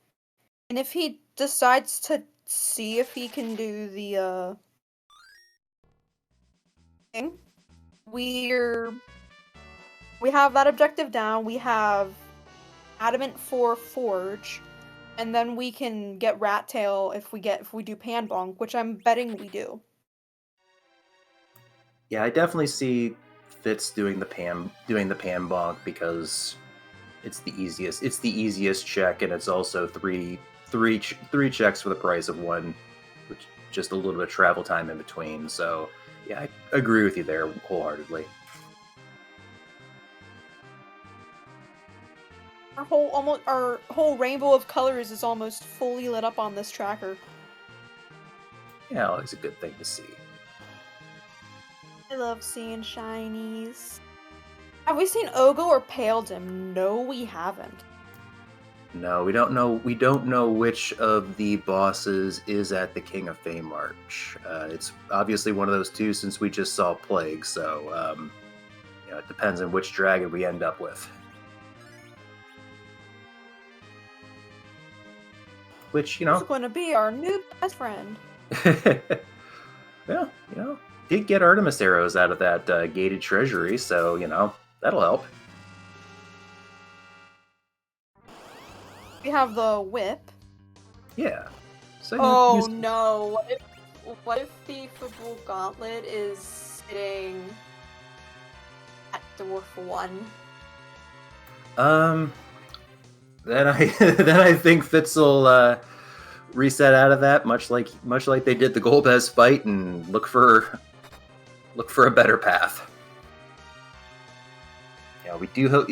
and if he decides to see if he can do the thing, we have that objective down. We have Adamant for Forge, and then we can get Rat Tail if we do Panbonk, which I'm betting we do. Yeah, I definitely see Fitz doing the Panbonk because it's the easiest. It's the easiest check, and it's also three checks for the price of one, which just a little bit of travel time in between. So yeah, I agree with you there wholeheartedly. Our whole rainbow of colors is almost fully lit up on this tracker. Yeah, always a good thing to see. I love seeing shinies. Have we seen Ogo or Paledim? No, we haven't. No, we don't know. We don't know which of the bosses is at the King of Fame March. It's obviously one of those two, since we just saw Plague. So it depends on which dragon we end up with. Which Who's going to be our new best friend? Well, did get Artemis arrows out of that gated treasury, so that'll help. We have the whip. Yeah. So no! What if the Fabul Gauntlet is sitting at Dwarf 1? Then I think Fitz will reset out of that, much like they did the Golbez fight, and look for a better path. We do hope.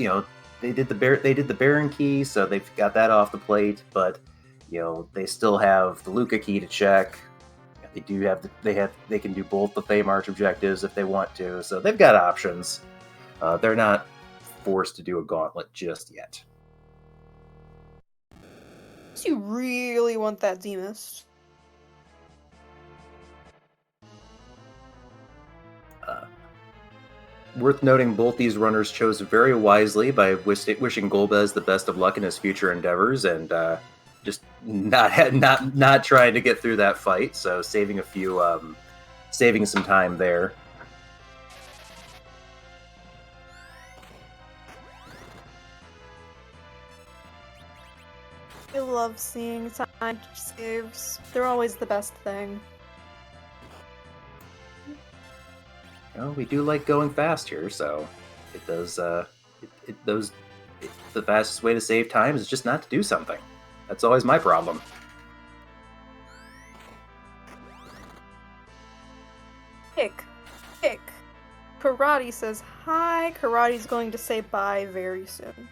They did the Baron key, so they've got that off the plate. But they still have the Luca key to check. They do have they can do both the Fame March objectives if they want to. So they've got options. They're not forced to do a gauntlet just yet. You really want that Zemus? Worth noting, both these runners chose very wisely by wishing Golbez the best of luck in his future endeavors, and just not trying to get through that fight. So saving some time there. I love seeing time saves. They're always the best thing. We do like going fast here, so it does. The fastest way to save time is just not to do something. That's always my problem. Kick. Karate says hi. Karate's going to say bye very soon.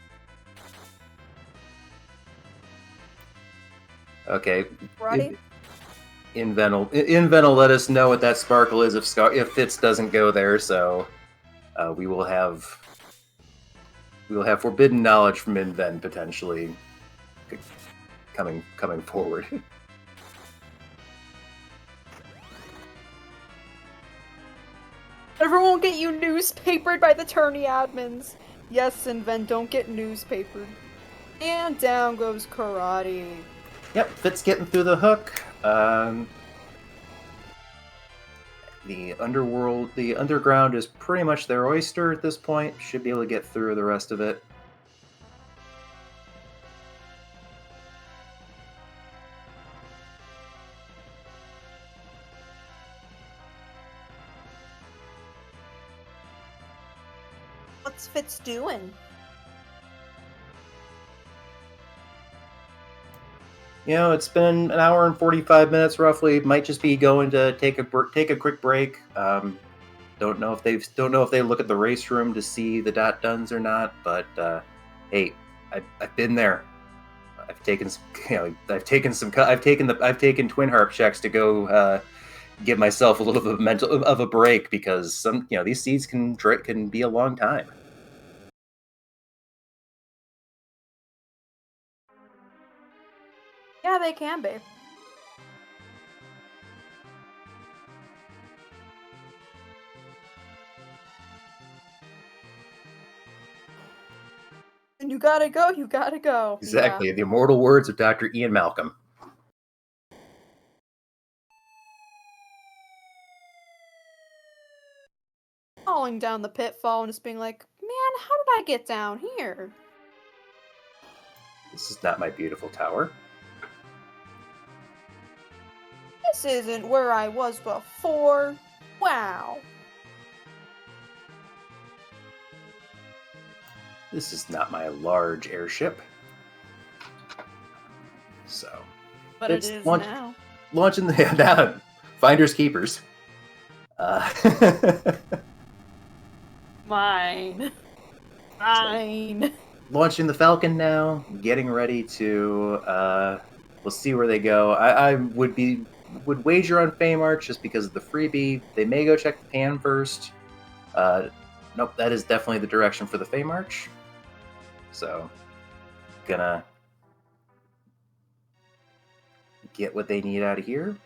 Okay. Karate? Inven will let us know what that sparkle is if Fitz doesn't go there. So we will have forbidden knowledge from Inven potentially coming forward. Everyone won't get you newspapered by the tourney admins. Yes, Inven, don't get newspapered. And down goes Karate. Yep, Fitz getting through the hook. The underground is pretty much their oyster at this point. Should be able to get through the rest of it. What's Fitz doing? You know, it's been an hour and 45 minutes roughly. Might just be going to take a quick break. Don't know if they look at the race room to see the .duns or not. But hey, I've been there. I've taken twin harp checks to go give myself a little bit of a break because these seeds can be a long time. Yeah, they can be. And you gotta go, you gotta go. Exactly, Yeah. the immortal words of Dr. Ian Malcolm. Falling down the pitfall and just being like, man, how did I get down here? This is not my beautiful tower. This isn't where I was before. Wow. This is not my large airship. So, But it is now. Launching the finders keepers. Mine. Launching the Falcon now. Getting ready to. We'll see where they go. I would wager on Feymarch just because of the freebie. They may go check the pan first. Nope, that is definitely the direction for the Feymarch. So, gonna get what they need out of here.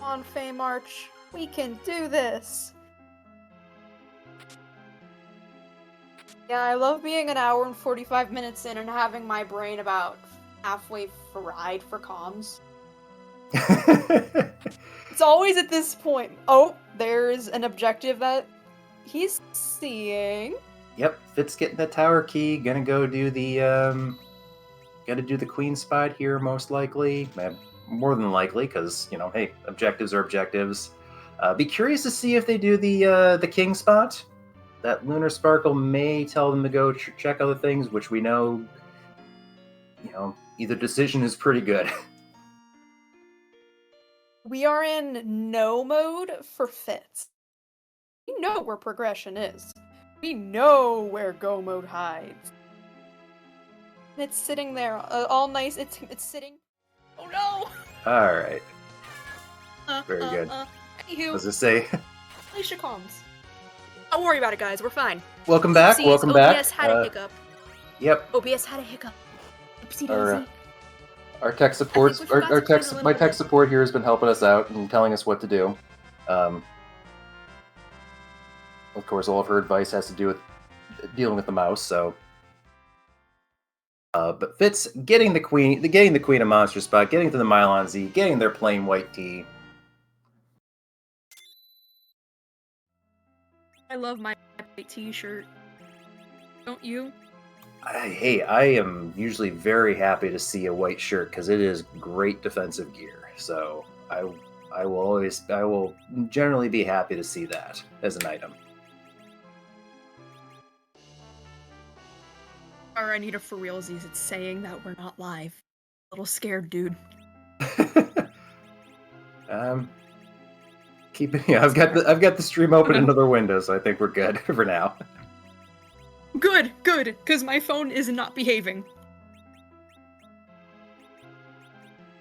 On Feymarch, we can do this. Yeah, I love being an hour and 45 minutes in and having my brain about halfway fried for comms. It's always at this point. Oh, there's an objective that he's seeing. Yep, Fitz getting the tower key. Gonna go do the queen spot here, most likely. More than likely, because hey, objectives are objectives. Be curious to see if they do the king spot. That Lunar Sparkle may tell them to go check other things, which we know, either decision is pretty good. We are in no mode for Fitz. We know where progression is. We know where go mode hides. And it's sitting there, all nice. It's sitting. Oh no! All right. Very good. Anywho, As I say, Alicia comms. Don't worry about it, guys. We're fine. welcome back. Welcome back. OBS had a hiccup. Yep. OBS had a hiccup. Oopsie daisy. Our tech supports. My tech support here has been helping us out and telling us what to do. Of course, all of her advice has to do with dealing with the mouse. So, but Fitz getting the queen of monster spot, getting to the Mylon Z, getting their plain white tea. I love my t-shirt. Don't you? I am usually very happy to see a white shirt because it is great defensive gear. So I will generally be happy to see that as an item. Or I need a for realsies. It's saying that we're not live. A little scared, dude. I've got the stream open in another window, so I think we're good for now. Good, because my phone is not behaving.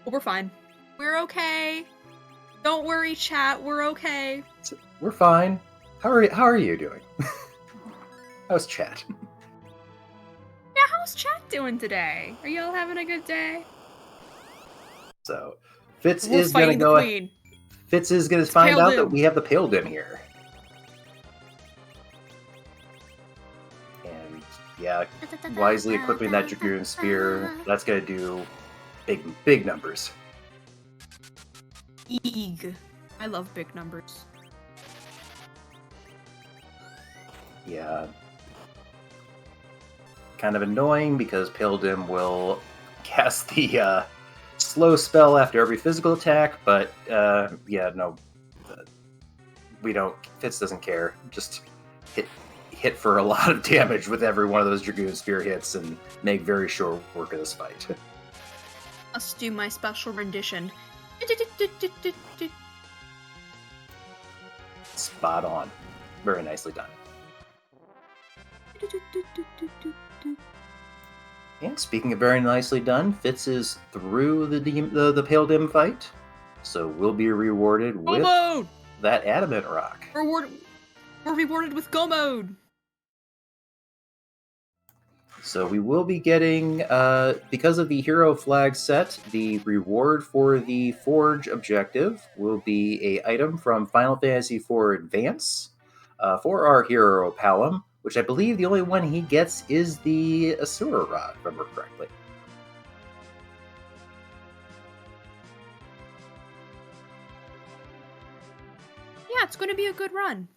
But we're fine. We're okay. Don't worry, chat. We're okay. We're fine. How are you doing? How's chat? Yeah, how's chat doing today? Are y'all having a good day? So, Fitz We're is gonna fighting go. the queen. Fitz is gonna find Pale out Dim. that we have the Pale Dim here. And yeah, wisely equipping that Dragoon Spear, that's gonna do big numbers. Eeg. I love big numbers. Yeah. Kind of annoying because Pale Dim will cast the slow spell after every physical attack, but yeah, no. We don't. Fitz doesn't care. Just hit for a lot of damage with every one of those Dragoon Spear hits and make very short work of this fight. Let's do my special rendition. Spot on. Very nicely done. And speaking of very nicely done, Fitz is through the Pale Dim fight, so we'll be rewarded with mode! That Adamant Rock. We're rewarded with Go Mode! So we will be getting, because of the Hero Flag set, the reward for the Forge objective will be a item from Final Fantasy IV Advance for our hero Palom, which I believe the only one he gets is the Asura Rod, if I remember correctly. Yeah, it's going to be a good run.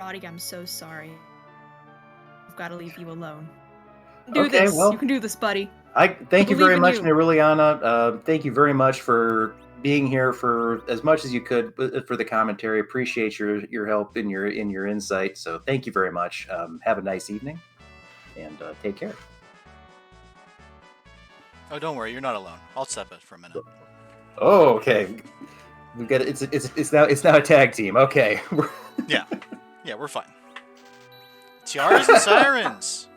Roddy, I'm so sorry. I've got to leave you alone. Do this. Well, you can do this, buddy. Thank you very much, Neriliana. Thank you very much for being here for as much as you could for the commentary. Appreciate your help and your insight. So thank you very much. Have a nice evening, and take care. Oh, don't worry, you're not alone. I'll step it for a minute. Oh, okay. We've got it's now a tag team. Okay. Yeah, we're fine. Tiaras and sirens.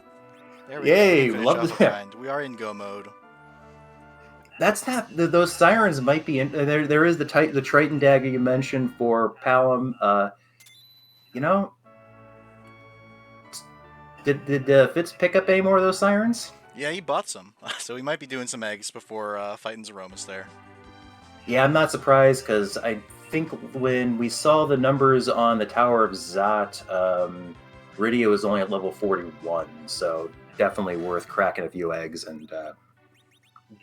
There we Yay! go. Love that. We are in go mode. That's not those sirens might be in there. There is the Triton dagger you mentioned for Palom. Did Fitz pick up any more of those sirens? Yeah, he bought some, so we might be doing some eggs before fighting Zemus there. Yeah, I'm not surprised because I think when we saw the numbers on the Tower of Zot, Rydia was only at level 41, so definitely worth cracking a few eggs and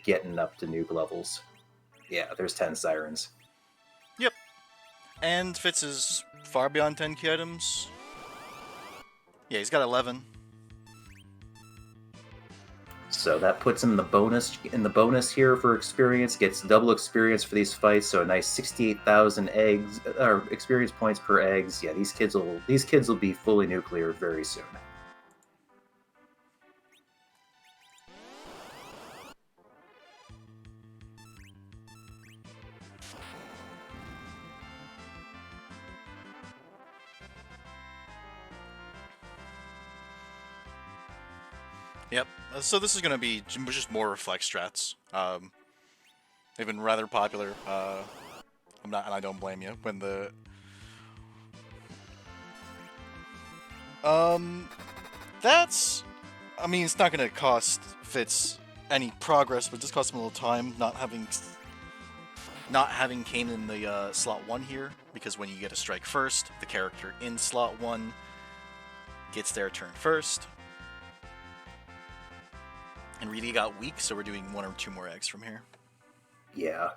getting up to nuke levels. Yeah, there's 10 sirens. Yep. And Fitz is far beyond 10 key items. Yeah, he's got 11. So that puts him in the bonus here for experience. Gets double experience for these fights, so a nice 68,000 eggs or experience points per eggs. Yeah, these kids will be fully nuclear very soon. Yep. So this is going to be just more reflex strats. They've been rather popular. And I don't blame you. When the that's, I mean, it's not going to cost Fitz any progress, but it just costs him a little time not having Kain in the slot 1 here, because when you get a strike first, the character in slot 1 gets their turn first. And really got weak, so we're doing 1 or 2 more eggs from here. Yeah.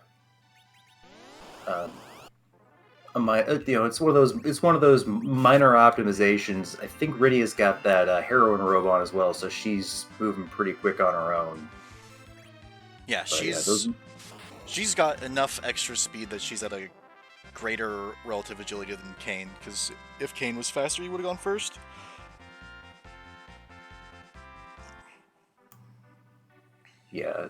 It's one of those minor optimizations. I think Rydia's got that heroin robe on as well, so she's moving pretty quick on her own. Yeah, she's got enough extra speed that she's at a greater relative agility than Kain, because if Kain was faster, he would have gone first. Yeah,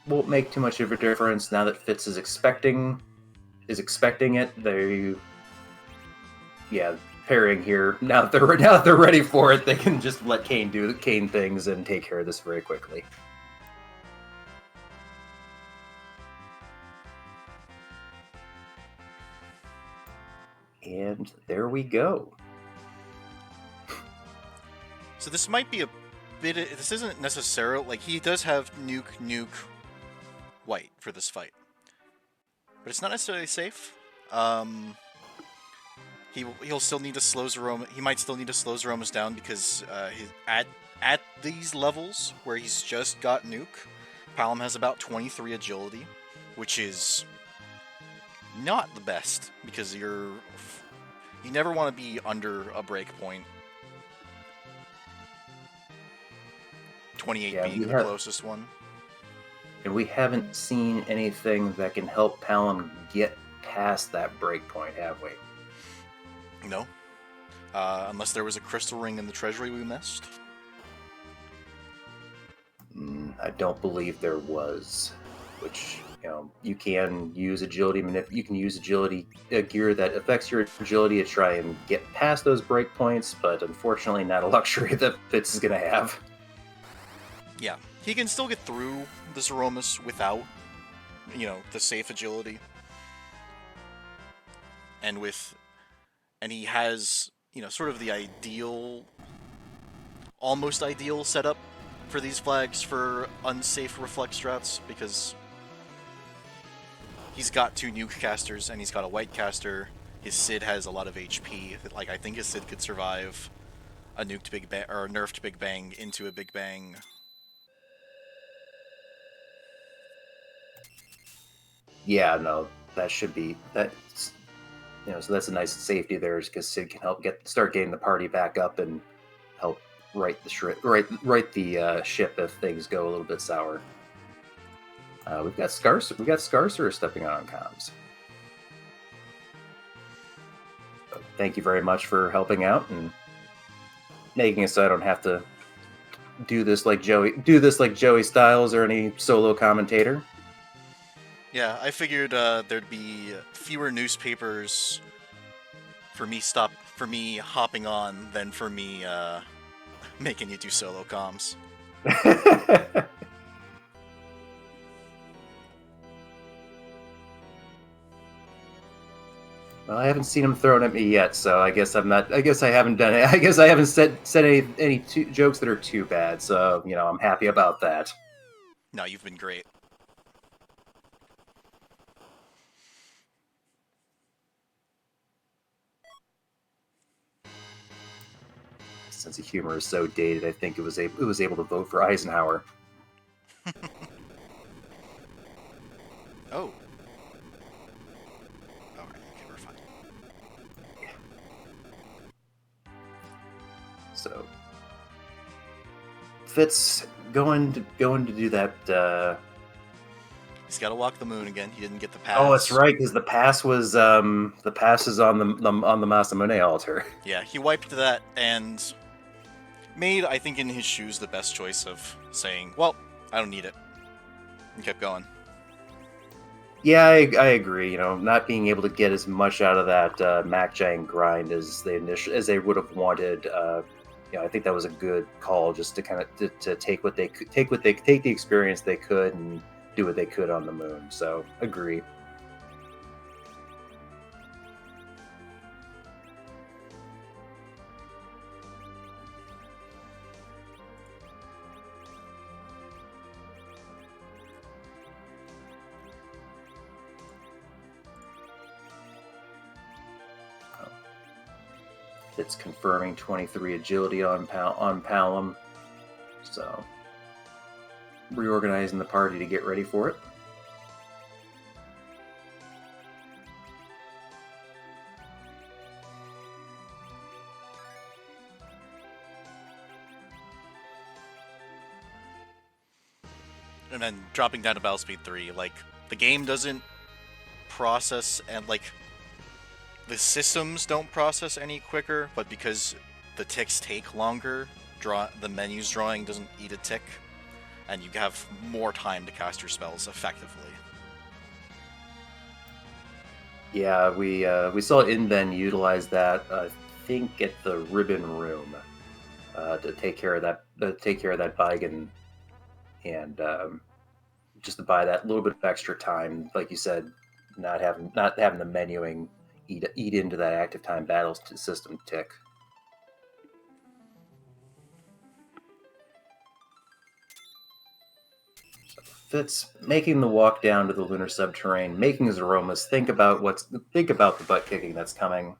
won't make too much of a difference now that Fitz is expecting it. Pairing here. Now that they're ready for it, they can just let Kain do the Kain things and take care of this very quickly. And there we go. So this might be this isn't necessarily, like, he does have nuke white for this fight, but it's not necessarily safe. He'll still need to slow Zeromus. He might still need to slow Zeromus down because at these levels where he's just got nuke, Palom has about 23 agility, which is not the best, because you never want to be under a break point. 28 being the closest one. And we haven't seen anything that can help Palom get past that break point, have we? No. Unless there was a crystal ring in the treasury we missed. I don't believe there was. Which, you can use agility. You can use agility gear that affects your agility to try and get past those break points, but unfortunately, not a luxury that Fitz is going to have. Yeah, he can still get through the Zemus without, the safe agility. And he has, sort of the almost ideal setup for these flags for unsafe reflex strats, because he's got 2 nuke casters and he's got a white caster. His Sid has a lot of HP. Like, I think his Sid could survive a nuked Big Bang or a nerfed Big Bang into a Big Bang. Yeah, no, that should be that's so that's a nice safety there, because Sid can help start getting the party back up and help right the ship if things go a little bit sour. We've got Scarcer stepping on comms. So thank you very much for helping out and making it so I don't have to do this like Joey Styles or any solo commentator. Yeah, I figured there'd be fewer newspapers for me hopping on than for me making you do solo comms. Well, I haven't seen him thrown at me yet, so I guess I'm not. I guess I haven't done it. I guess I haven't said any jokes that are too bad. So I'm happy about that. No, you've been great. Sense of humor is so dated. I think it was able to vote for Eisenhower. Oh. Okay, we're fine. Yeah. So, Fitz going to do that. He's got to walk the moon again. He didn't get the pass. Oh, that's right, because the pass is on the Masamune altar. Yeah, he wiped that and made, I think, in his shoes, the best choice of saying, "Well, I don't need it," and kept going. Yeah, I agree. Not being able to get as much out of that Mac Giant grind as they would have wanted. I think that was a good call, just to kind of to take the experience they could and do what they could on the moon. So, agree. It's confirming 23 agility on Palom. So, reorganizing the party to get ready for it. And then dropping down to battle speed 3, like, the game doesn't process, and like, the systems don't process any quicker, but because the ticks take longer, the menu's drawing doesn't eat a tick, and you have more time to cast your spells effectively. Yeah, we saw inven utilize that. I think at the ribbon room to take care of that Beigen, and just to buy that little bit of extra time, like you said, not having the menuing eat into that active time battle system tick. So Fitz making the walk down to the lunar subterranean, making his aromas think about the butt kicking that's coming.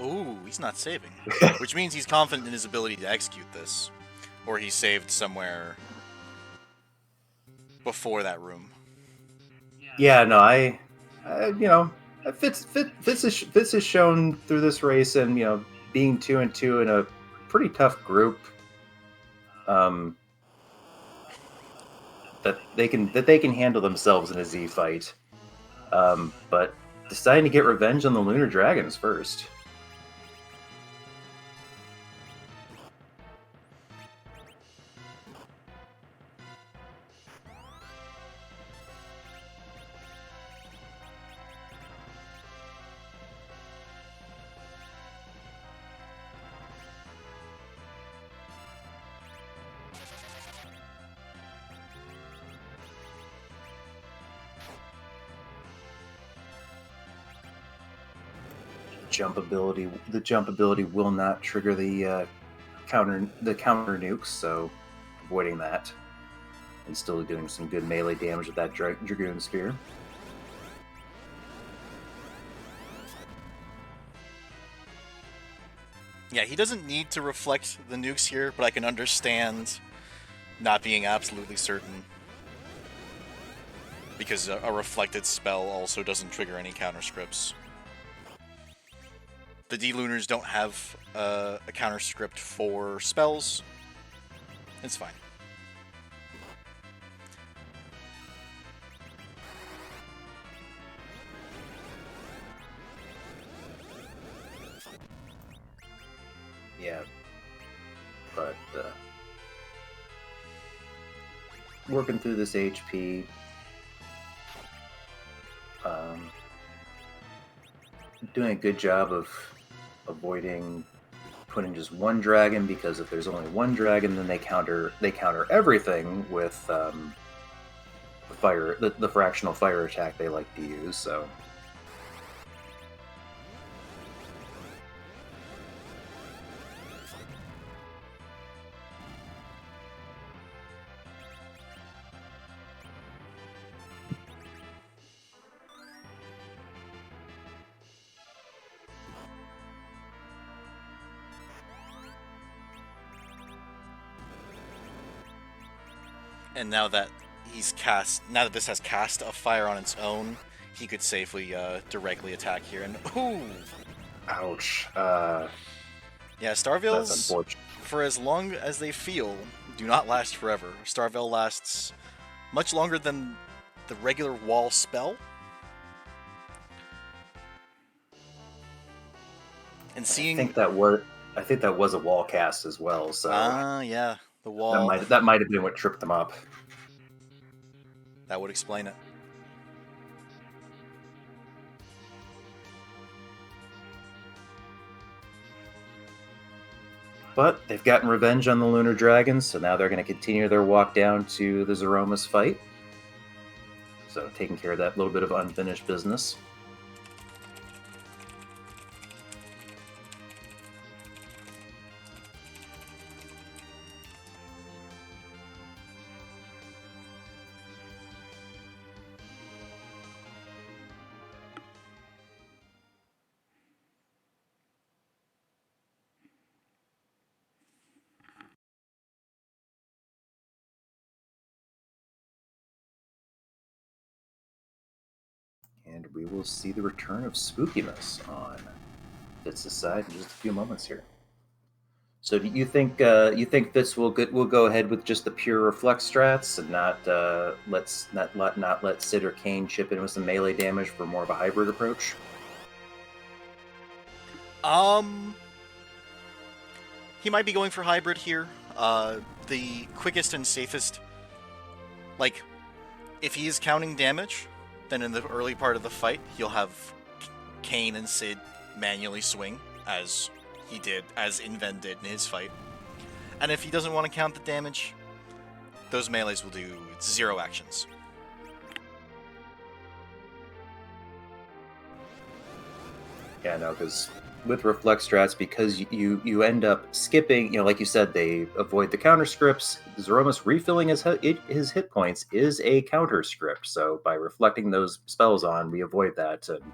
Ooh, he's not saving. Which means he's confident in his ability to execute this. Or he saved somewhere before that room. Yeah, no, Fitz is shown through this race, and being 2-2 in a pretty tough group, that they can handle themselves in a Z fight, but deciding to get revenge on the Lunar Dragons first. The jump ability will not trigger the counter nukes, so avoiding that, and still doing some good melee damage with that Dragoon Spear. Yeah, he doesn't need to reflect the nukes here, but I can understand not being absolutely certain, because a reflected spell also doesn't trigger any counter scripts. The D-Lunars don't have a counter script for spells. It's fine. Yeah, but working through this HP, doing a good job of avoiding putting just one dragon, because if there's only one dragon, then they counter everything with the fractional fire attack they like to use. So. And now that this has cast a fire on its own, he could safely directly attack here. And ooh, ouch. Yeah, Starveils, that's unfortunate. For as long as they feel, do not last forever. Starveil lasts much longer than the regular wall spell. And seeing, I think that was a wall cast as well. So yeah, the wall. That might have been what tripped them up. That would explain it. But they've gotten revenge on the Lunar Dragons, so now they're going to continue their walk down to the Zeromus fight. So taking care of that little bit of unfinished business. And we will see the return of spookiness on Fitz's side in just a few moments here. So do you think Fitz will go ahead with just the pure reflex strats and not let Sid or Kane chip in with some melee damage for more of a hybrid approach? He might be going for hybrid here. The quickest and safest, like, if he is counting damage, then in the early part of the fight, he'll have Kane and Sid manually swing, as inven did in his fight. And if he doesn't want to count the damage, those melees will do 0 actions. Yeah, no, because with reflex strats, because you end up skipping, like you said, they avoid the counter scripts. Zeromus refilling his hit points is a counter script, so by reflecting those spells on, we avoid that and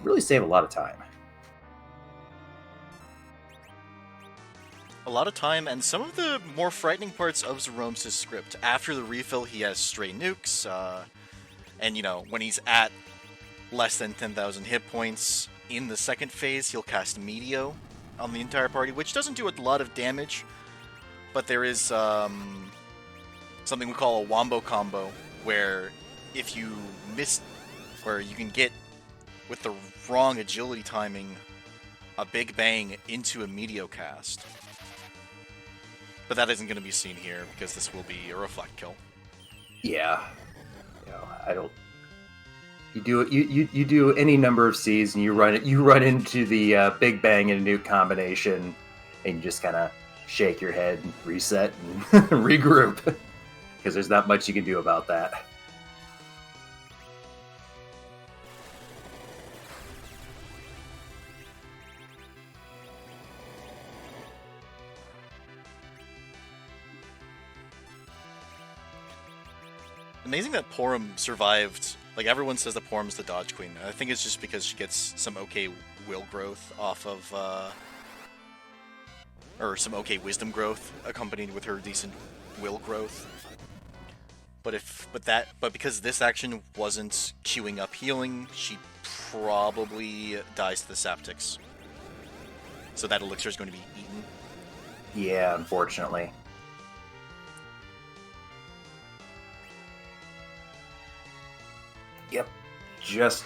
really save a lot of time. a lot of time, and some of the more frightening parts of Zemus' script. After the refill, he has stray nukes, and when he's at less than 10,000 hit points in the second phase, he'll cast Meteor on the entire party, which doesn't do a lot of damage, but there is something we call a wombo combo, where if you miss, where you can get, with the wrong agility timing, a Big Bang into a Meteor cast. But that isn't going to be seen here, because this will be a reflect kill. Yeah. I don't... You do any number of C's and you run into the Big Bang and a nuke combination, and you just kind of shake your head and reset and regroup, because there's not much you can do about that. Amazing that Porum survived. Like, everyone says that Porum's the dodge queen. I think it's just because she gets some okay will growth off of, or some okay wisdom growth accompanied with her decent will growth. But because this action wasn't queuing up healing, she probably dies to the Saptics. So that elixir is going to be eaten. Yeah, unfortunately. Yep, just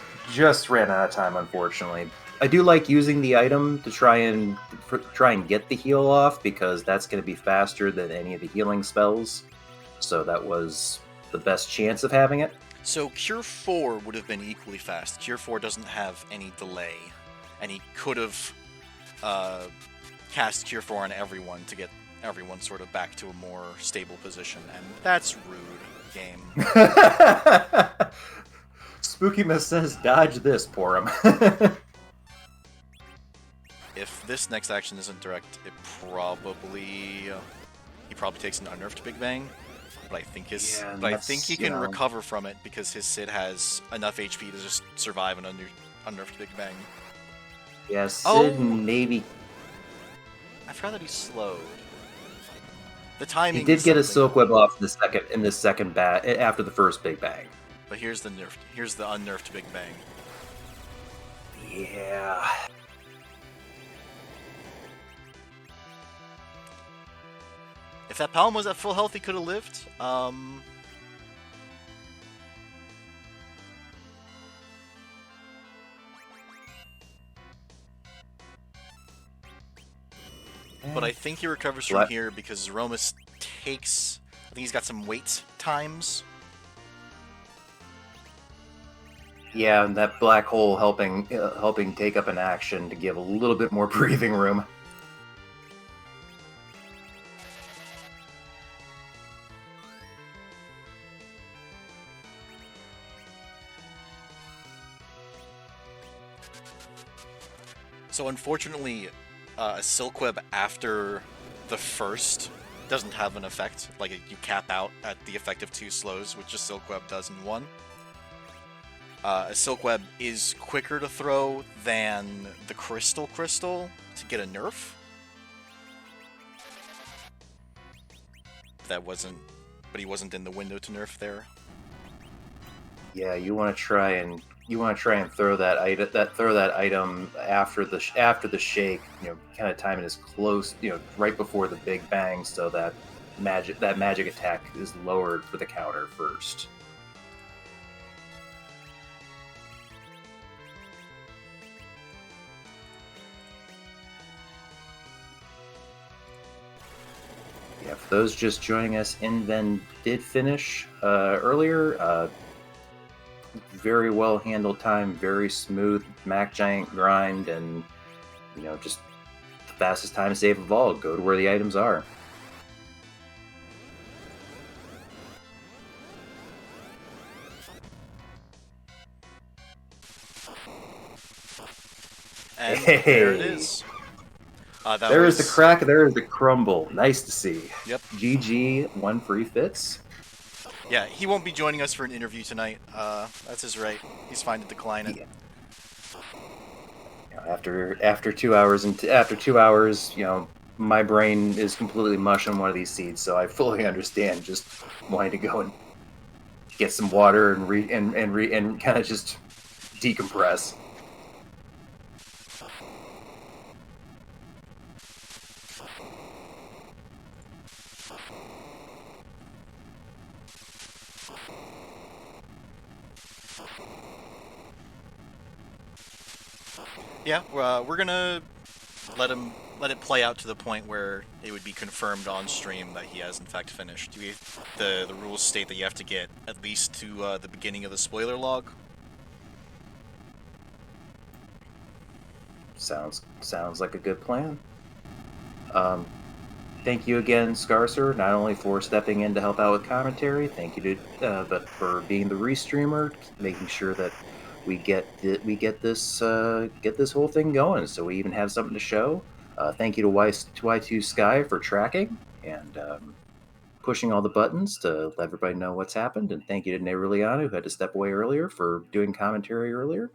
ran out of time, unfortunately. I do like using the item to try and get the heal off, because that's going to be faster than any of the healing spells. So that was the best chance of having it. So Cure 4 would have been equally fast. Cure 4 doesn't have any delay, and he could have cast Cure 4 on everyone to get everyone sort of back to a more stable position, and that's rude, game. Spooky Miss says, dodge this, Porum. If this next action isn't direct, he probably takes an unnerfed Big Bang. But I think he can recover from it, because his Sid has enough HP to just survive an unnerfed Big Bang. Yeah, Sid maybe. I forgot that he slowed. The timing. He did get a Silk Web off in the second bat after the first Big Bang. But here's the unnerfed Big Bang. Yeah. If that Palm was at full health, he could have lived. But I think he recovers from here because Zemus takes... I think he's got some wait times. Yeah, and that black hole helping take up an action to give a little bit more breathing room. So unfortunately, a Silk Web after the first doesn't have an effect. Like, you cap out at the effect of 2 slows, which a Silk Web does in 1. A Silk Web is quicker to throw than the Crystal to get a nerf. But he wasn't in the window to nerf there. Yeah, you want to try and throw that item after the shake. Kind of time it as close, right before the Big Bang, so that magic attack is lowered for the counter first. Yeah, for those just joining us, inven did finish earlier. Very well handled time, very smooth Mac Giant grind, and just the fastest time save of all. Go to where the items are. And there it is. There is the crack, there is the crumble. Nice to see. Yep. GG, OneFreeFitz. Yeah, he won't be joining us for an interview tonight. That's his right. He's fine to decline it. Yeah. After 2 hours, my brain is completely mush on one of these seeds, so I fully understand just wanting to go and get some water and kind of just decompress. Yeah, we're gonna let it play out to the point where it would be confirmed on stream that he has in fact finished. The rules state that you have to get at least to the beginning of the spoiler log. Sounds like a good plan. Thank you again, Scarcer, not only for stepping in to help out with commentary. Thank you but for being the restreamer, making sure that we get this whole thing going, so we even have something to show. Thank you to Y2 Sky for tracking and pushing all the buttons to let everybody know what's happened. And thank you to Neruliana, who had to step away earlier, for doing commentary earlier.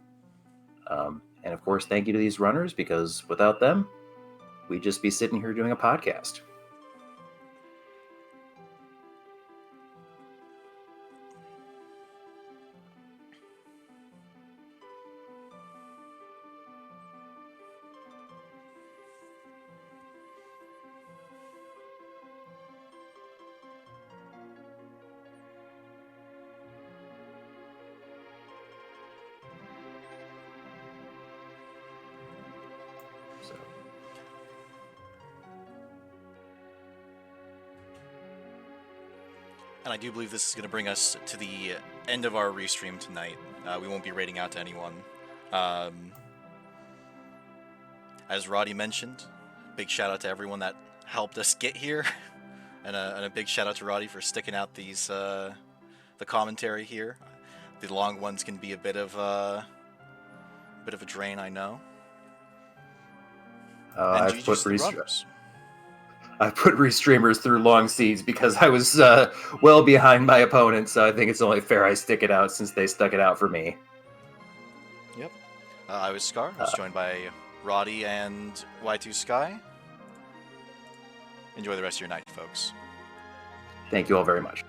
And of course, thank you to these runners, because without them, we'd just be sitting here doing a podcast. And I do believe this is going to bring us to the end of our restream tonight. We won't be raiding out to anyone. As Roddy mentioned, big shout out to everyone that helped us get here, and a big shout out to Roddy for sticking out these the commentary here. The long ones can be a bit of a drain, I know. I put restreamers through long seeds because I was well behind my opponent, so I think it's only fair I stick it out since they stuck it out for me. Yep. I was Scar. I was joined by Roddy and Y2 Sky. Enjoy the rest of your night, folks. Thank you all very much.